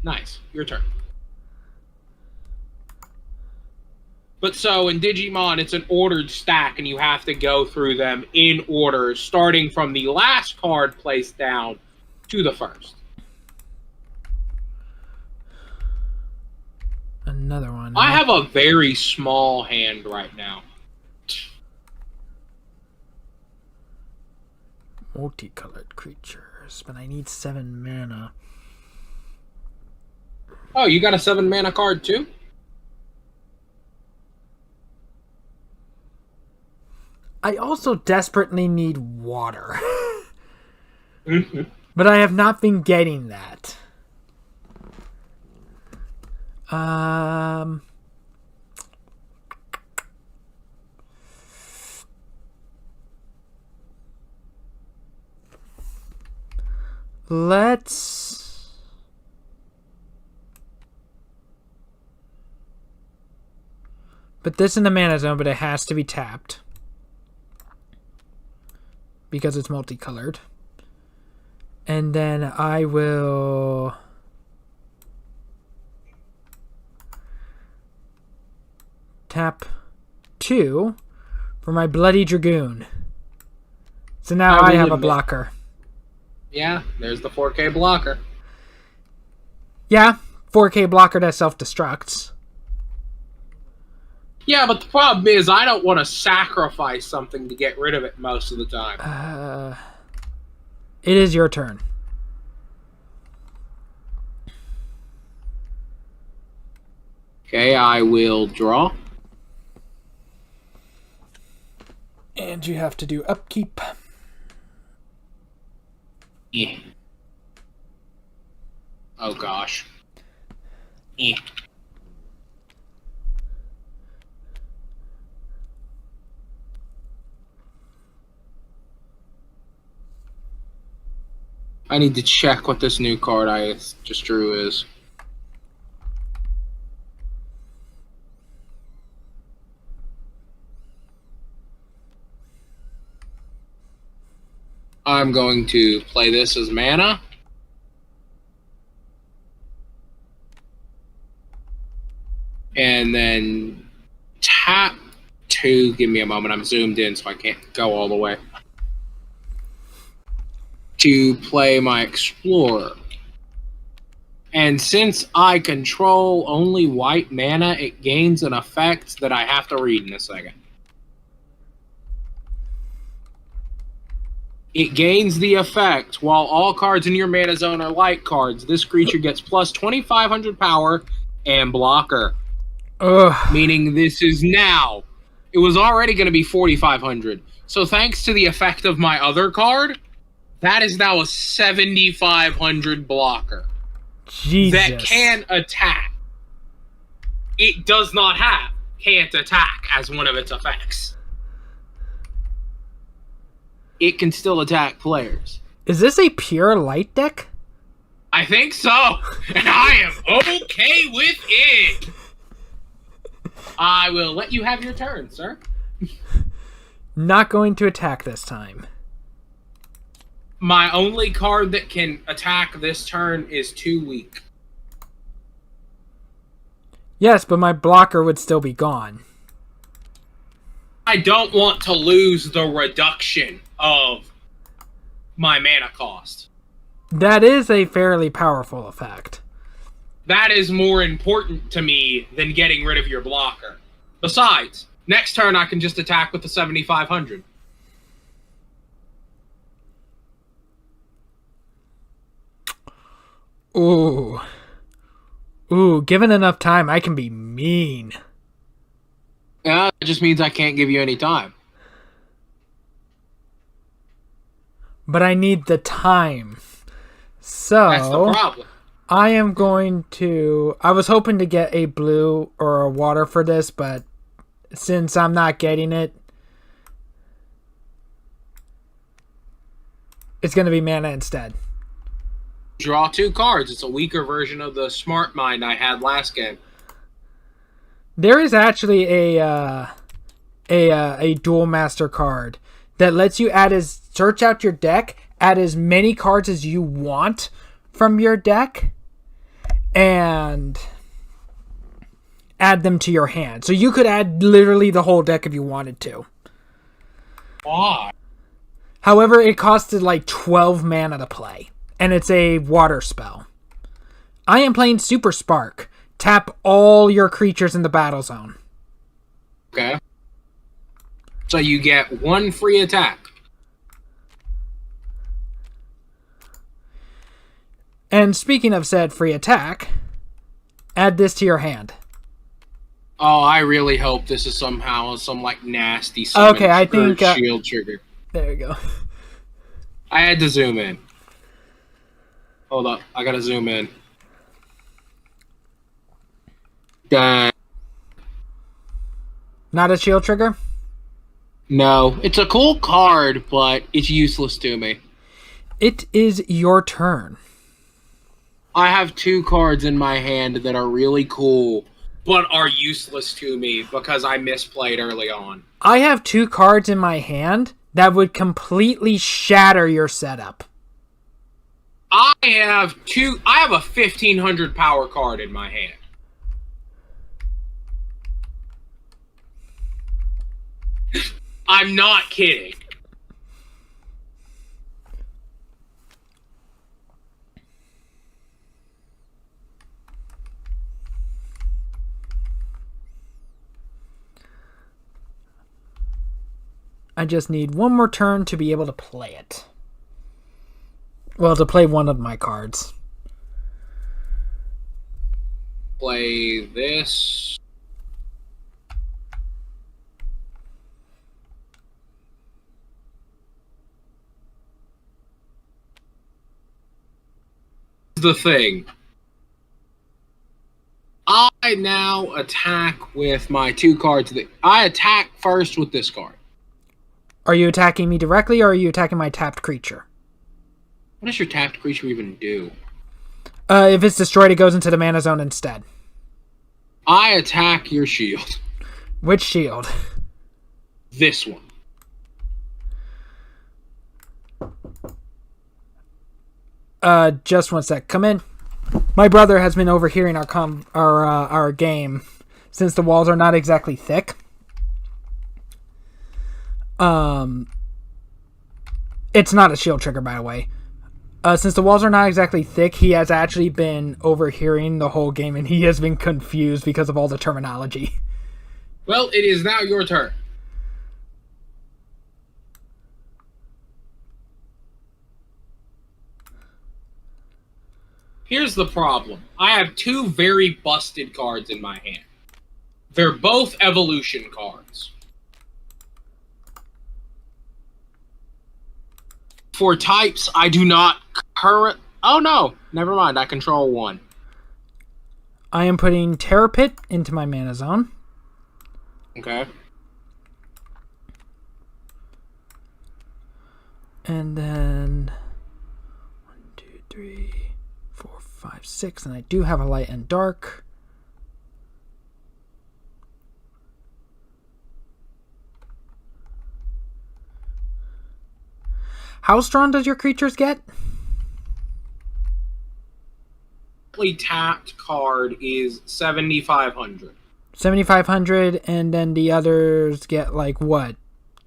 Nice. Your turn. But so in Digimon, it's an ordered stack, and you have to go through them in order, starting from the last card placed down to the first. Another one. I have a very small hand right now. Multicolored creatures, but I need 7 mana. Oh, you got a 7 mana card too? I also desperately need water. Mm-hmm. But I have not been getting that. Let's... put this in the mana zone, but it has to be tapped. Because it's multicolored. And then I will... tap 2 for my Bloody Dragoon. So now I have a blocker. Yeah, there's the 4K blocker. Yeah, 4K blocker that self-destructs. Yeah, but the problem is I don't want to sacrifice something to get rid of it most of the time. It is your turn. Okay, I will draw. And you have to do upkeep. Yeah. Oh gosh. Yeah. I need to check what this new card I just drew is. I'm going to play this as mana. And then tap 2. Give me a moment. I'm zoomed in so I can't go all the way. To play my Explorer. And since I control only white mana, it gains an effect that I have to read in a second. It gains the effect while all cards in your mana zone are light cards. This creature gets plus 2,500 power and blocker. Ugh. Meaning this is now. It was already going to be 4,500. So thanks to the effect of my other card, that is now a 7,500 blocker. Jesus. That can attack. It does not have can't attack as one of its effects. It can still attack players. Is this a pure light deck? I think so, and I am okay with it. I will let you have your turn, sir. Not going to attack this time. My only card that can attack this turn is 2 weak. Yes, but my blocker would still be gone. I don't want to lose the reduction of my mana cost. That is a fairly powerful effect. That is more important to me than getting rid of your blocker. Besides, next turn I can just attack with the 7,500. Ooh. Ooh, given enough time, I can be mean. Yeah, it just means I can't give you any time. But I need the time. So That's the problem. I am going to... I was hoping to get a blue or a water for this, but since I'm not getting it, it's going to be mana instead. Draw 2 cards. It's a weaker version of the Smart Mind I had last game. There is actually a Duel Master card that lets you search out your deck, add as many cards as you want from your deck, and add them to your hand. So you could add literally the whole deck if you wanted to. Why? However, it costed like 12 mana to play, and it's a water spell. I am playing Super Spark. Tap all your creatures in the battle zone. Okay. So you get 1 free attack. And speaking of said free attack, add this to your hand. Oh, I really hope this is somehow some like nasty summon Okay, I think shield trigger. There you go. I had to zoom in. Hold up, I gotta zoom in. Done. Not a shield trigger? No, it's a cool card, but it's useless to me. It is your turn. I have 2 cards in my hand that are really cool, but are useless to me because I misplayed early on. I have 2 cards in my hand that would completely shatter your setup. I have a 1,500 power card in my hand. I'm not kidding. I just need one more turn to be able to play it. Well, to play one of my cards. Play this. The thing. I now attack with my 2 cards. I attack first with this card. Are you attacking me directly, or are you attacking my tapped creature? What does your tapped creature even do? If it's destroyed, it goes into the mana zone instead. I attack your shield. Which shield? This one. Just one sec. Come in. My brother has been overhearing our game, since the walls are not exactly thick. It's not a shield trigger, by the way. Since the walls are not exactly thick, he has actually been overhearing the whole game, and he has been confused because of all the terminology. Well, it is now your turn. Here's the problem. I have two very busted cards in my hand. They're both evolution cards. For types, I do not Oh no, never mind. I control one. I am putting Terror Pit into my mana zone. Okay. And then 1, 2, 3, 4, 5, 6, and I do have a light and dark. How strong does your creatures get? Tapped card is 7,500. 7,500, and then the others get like what?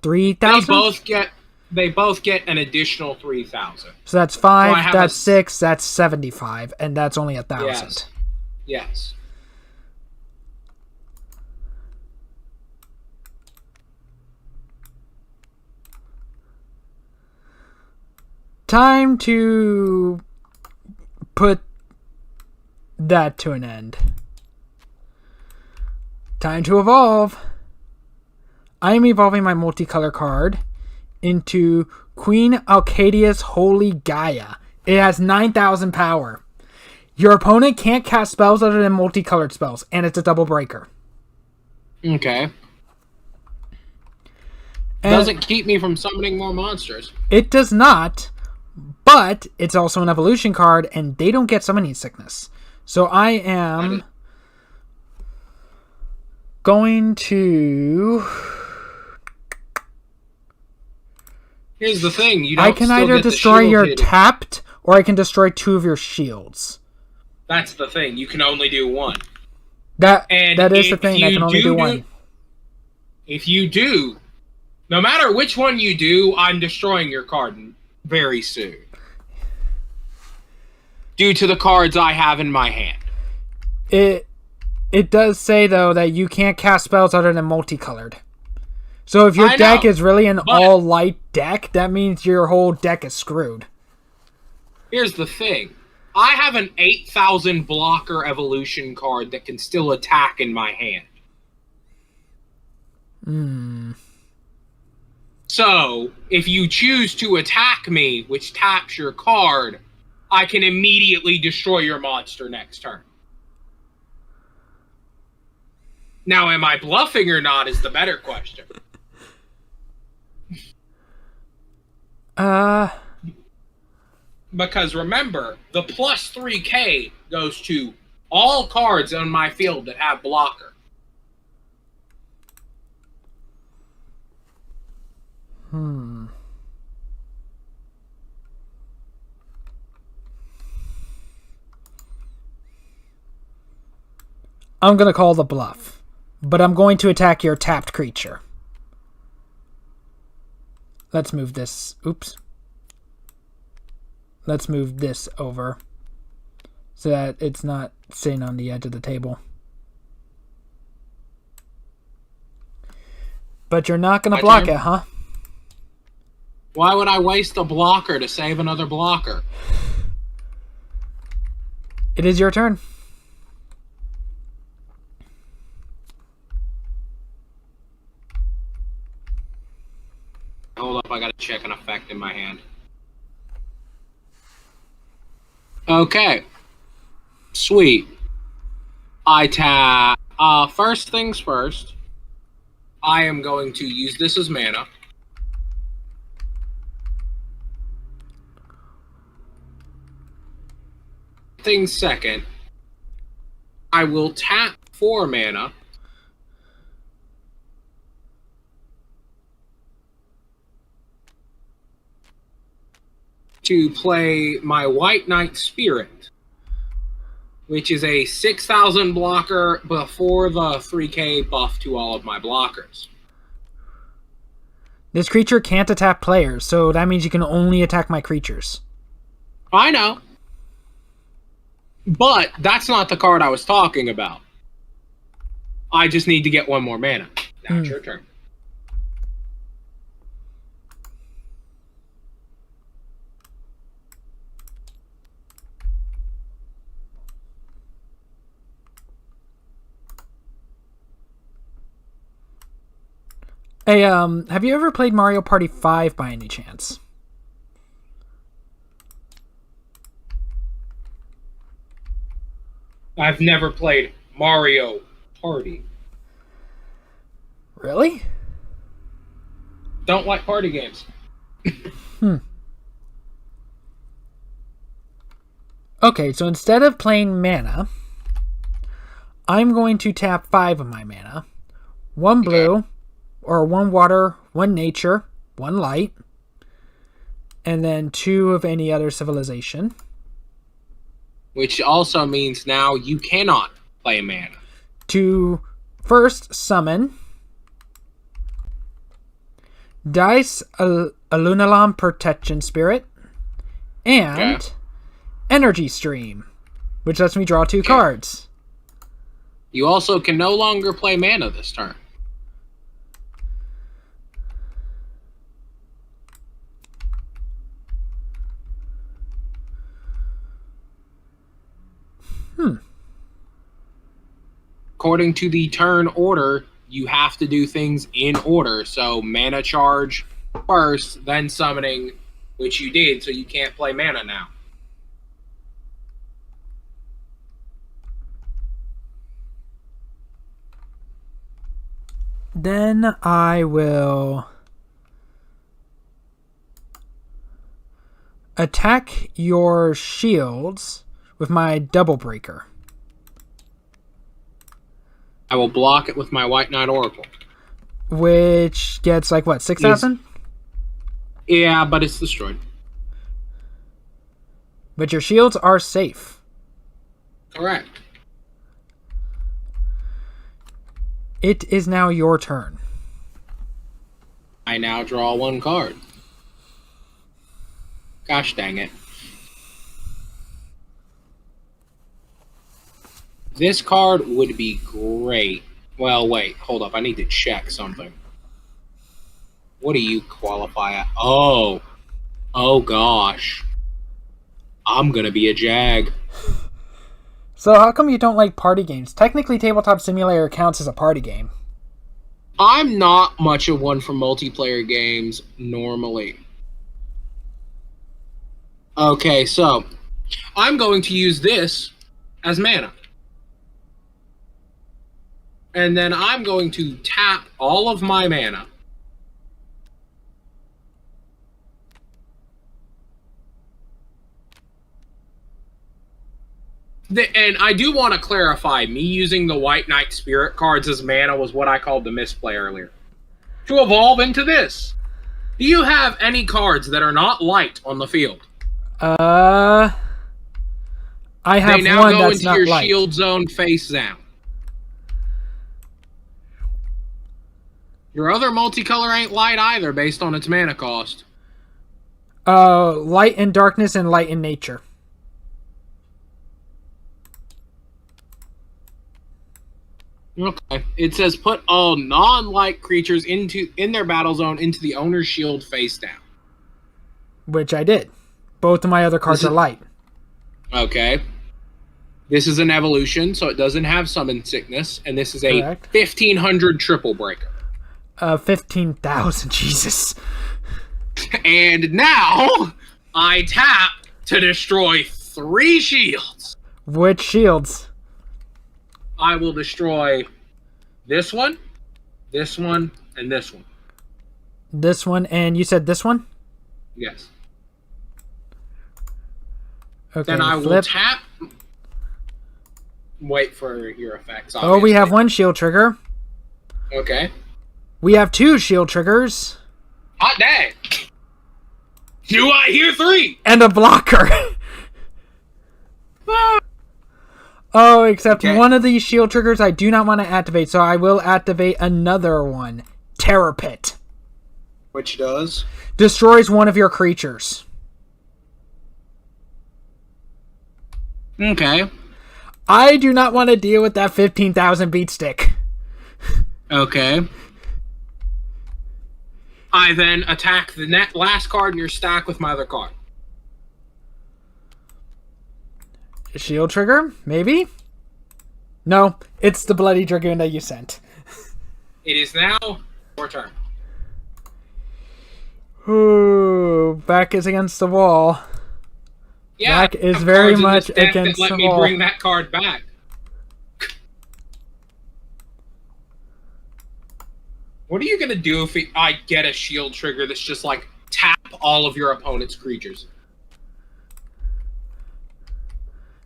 3,000? They both get an additional 3,000. So that's 5, that's 6, that's 75, and that's only 1,000. Yes. Time to put that to an end. Time to evolve. I am evolving my multicolor card into Queen Alcadia's Holy Gaia. It has 9,000 power. Your opponent can't cast spells other than multicolored spells, and it's a double breaker. Okay. Doesn't keep me from summoning more monsters. It does not, but it's also an evolution card, and they don't get summoning sickness. So I am going to... Here's the thing. I can either destroy your tapped, or I can destroy 2 of your shields. That's the thing. You can only do one. That is the thing. I can only do one. If you do, no matter which one you do, I'm destroying your card very soon. Due to the cards I have in my hand. It does say, though, that you can't cast spells other than multicolored. So if your deck is really an all-light deck, that means your whole deck is screwed. Here's the thing. I have an 8,000 blocker evolution card that can still attack in my hand. So, if you choose to attack me, which taps your card, I can immediately destroy your monster next turn. Now, am I bluffing or not is the better question. Because remember, the plus 3k goes to all cards on my field that have blocker. I'm going to call the bluff, but I'm going to attack your tapped creature. Let's move this. Oops. Let's move this over so that it's not sitting on the edge of the table. But you're not going to block it, huh? Why would I waste a blocker to save another blocker? It is your turn. Hold up, I gotta check an effect in my hand. Okay. Sweet. I tap. First things first. I am going to use this as mana. Things second. I will tap 4 mana. To play my White Knight Spirit, which is a 6,000 blocker before the 3k buff to all of my blockers. This creature can't attack players, so that means you can only attack my creatures. I know. But that's not the card I was talking about. I just need to get 1 more mana. Now it's your turn. Hey, have you ever played Mario Party 5 by any chance? I've never played Mario Party. Really? Don't like party games. Okay, so instead of playing mana, I'm going to tap 5 of my mana. 1 blue, or 1 water, 1 nature, 1 light, and then 2 of any other civilization. Which also means now you cannot play mana. To first summon Dice Alunalam Protection Spirit and Energy Stream, which lets me draw 2 cards. You also can no longer play mana this turn. According to the turn order, you have to do things in order. So mana charge first, then summoning, which you did, so you can't play mana now. Then I will attack your shields with my Double Breaker. I will block it with my White Knight Oracle. Which gets, like, what, 6,000? Yeah, but it's destroyed. But your shields are safe. Correct. It is now your turn. I now draw 1 card. Gosh dang it. This card would be great. Well, wait, hold up. I need to check something. What do you qualify at? Oh gosh. I'm gonna be a jag. So how come you don't like party games? Technically, Tabletop Simulator counts as a party game. I'm not much of one for multiplayer games normally. Okay, so I'm going to use this as mana. And then I'm going to tap all of my mana. And I do want to clarify, me using the White Knight Spirit cards as mana was what I called the misplay earlier. To evolve into this, do you have any cards that are not light on the field? I have they now one go that's into not your light. shield zone face down. Your other multicolor ain't light either, based on its mana cost. Light and darkness and light in nature. Okay. It says put all non-light creatures in their battle zone into the owner's shield face down. Which I did. Both of my other cards are light. Okay. This is an evolution, so it doesn't have summon sickness, and this is a 1500 triple breaker. 15,000, Jesus. And now, I tap to destroy 3 shields. Which shields? I will destroy this one, and this one. This one, and you said this one? Yes. Okay, then I flip. will tap. Wait for your effects, obviously. Oh, we have 1 shield trigger. Okay. We have 2 shield triggers. Hot dang. Do I hear 3? And a blocker. Oh, except one of these shield triggers I do not want to activate, so I will activate another one. Terror Pit. Which does? Destroys one of your creatures. Okay. I do not want to deal with that 15,000 beat stick. Okay. I then attack the last card in your stack with my other card. Shield trigger? Maybe? No, it's the Bloody Dragoon that you sent. It is now your turn. Ooh, back is against the wall. Yeah, back is very much against let the me wall. bring that card back. What are you gonna do if I get a shield trigger that's just like tap all of your opponent's creatures?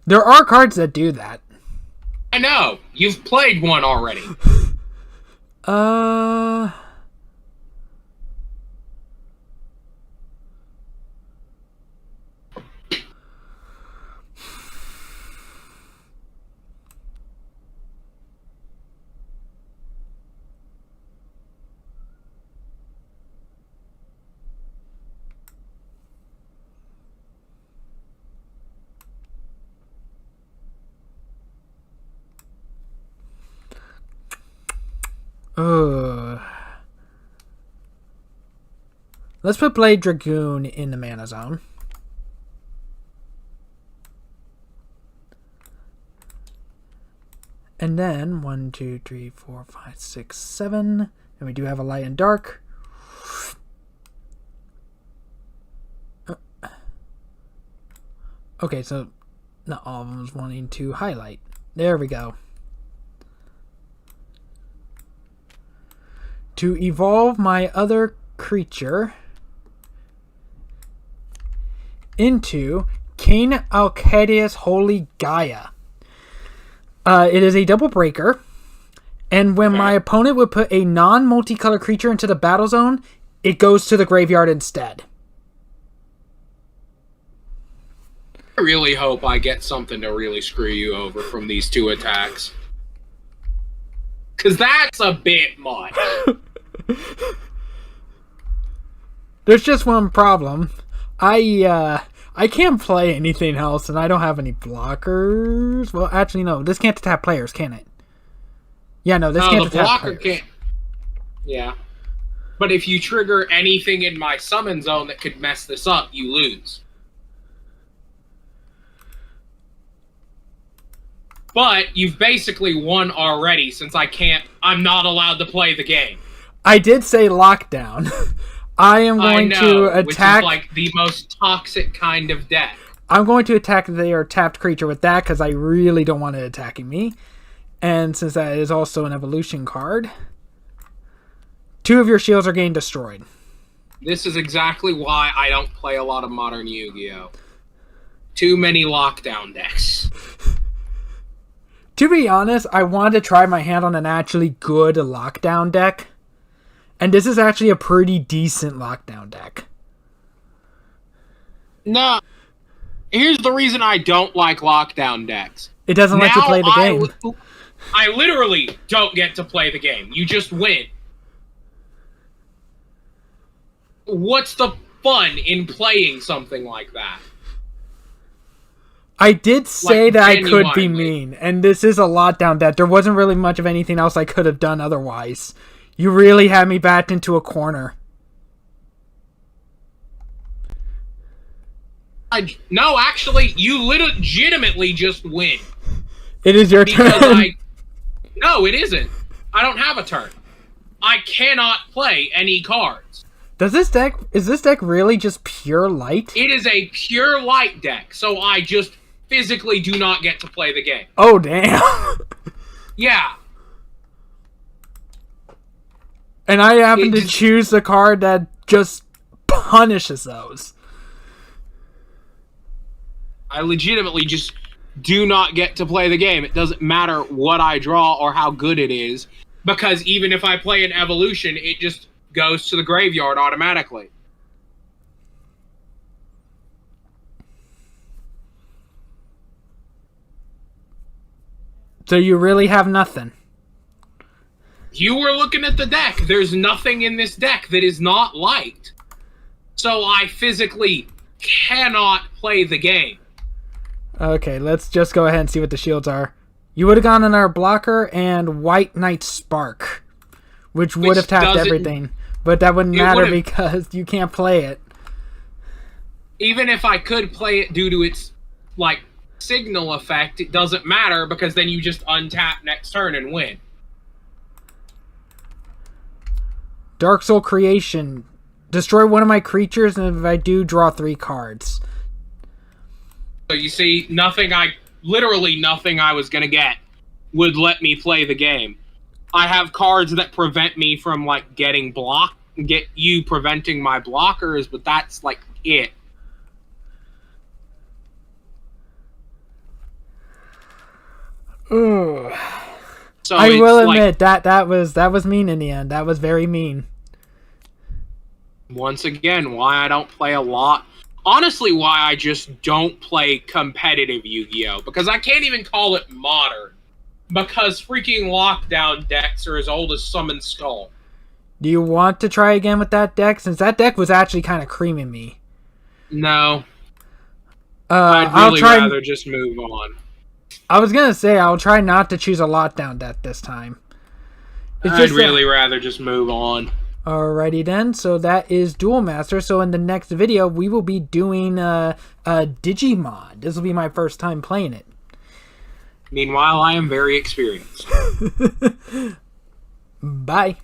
There are cards that do that. I know. You've played one already. Let's put Blade Dragoon in the mana zone. And then 1, 2, 3, 4, 5, 6, 7. And we do have a light and dark. Okay, so not all of them is wanting to highlight. There we go. To evolve my other creature into King Alcadius Holy Gaia. It is a double breaker, and when my opponent would put a non-multicolor creature into the battle zone, it goes to the graveyard instead. I really hope I get something to really screw you over from these two attacks. Because that's a bit much. There's just one problem. I can't play anything else, and I don't have any blockers. Well, actually, no. This can't tap players, can it? Yeah, no, this can't tap players. Can't. Yeah. But if you trigger anything in my summon zone that could mess this up, you lose. But you've basically won already, since I'm not allowed to play the game. I did say lockdown. I am going to attack... which is like the most toxic kind of deck. I'm going to attack their tapped creature with that, because I really don't want it attacking me. And since that is also an evolution card, 2 of your shields are getting destroyed. This is exactly why I don't play a lot of modern Yu-Gi-Oh! Too many lockdown decks. To be honest, I wanted to try my hand on an actually good lockdown deck. And this is actually a pretty decent lockdown deck. No. Here's the reason I don't like lockdown decks. It doesn't let you play the game. I literally don't get to play the game. You just win. What's the fun in playing something like that? I did say that I could be mean, and this is a lockdown deck. There wasn't really much of anything else I could have done otherwise. You really had me backed into a corner. No, actually, you legitimately just win. It is your turn. No, it isn't. I don't have a turn. I cannot play any cards. Is this deck really just pure light? It is a pure light deck, so I just physically do not get to play the game. Oh, damn. Yeah. And I happen to choose the card that just punishes those. I legitimately just do not get to play the game. It doesn't matter what I draw or how good it is, because even if I play an evolution, it just goes to the graveyard automatically. So you really have nothing. You were looking at the deck. There's nothing in this deck that is not light. So I physically cannot play the game. Okay, let's just go ahead and see what the shields are. You would have gone in our blocker and White Knight Spark, which would have tapped everything. But that wouldn't matter because you can't play it. Even if I could play it due to its, like, signal effect, it doesn't matter because then you just untap next turn and win. Dark Soul Creation. Destroy one of my creatures, and if I do, draw 3 cards. So you see, literally nothing I was going to get would let me play the game. I have cards that prevent me from, like, getting blocked, preventing my blockers, but that's, like, it. Ooh. So I will admit, that was mean in the end. That was very mean. Once again, why I don't play a lot. Honestly, why I just don't play competitive Yu-Gi-Oh! Because I can't even call it modern. Because freaking lockdown decks are as old as Summon Skull. Do you want to try again with that deck? Since that deck was actually kind of creaming me. No. I'd really rather just move on. I was gonna say, I'll try not to choose a lockdown deck this time. I'd really rather just move on. Alrighty then, so that is Duel Master. So in the next video, we will be doing a Digimon. This will be my first time playing it. Meanwhile, I am very experienced. Bye.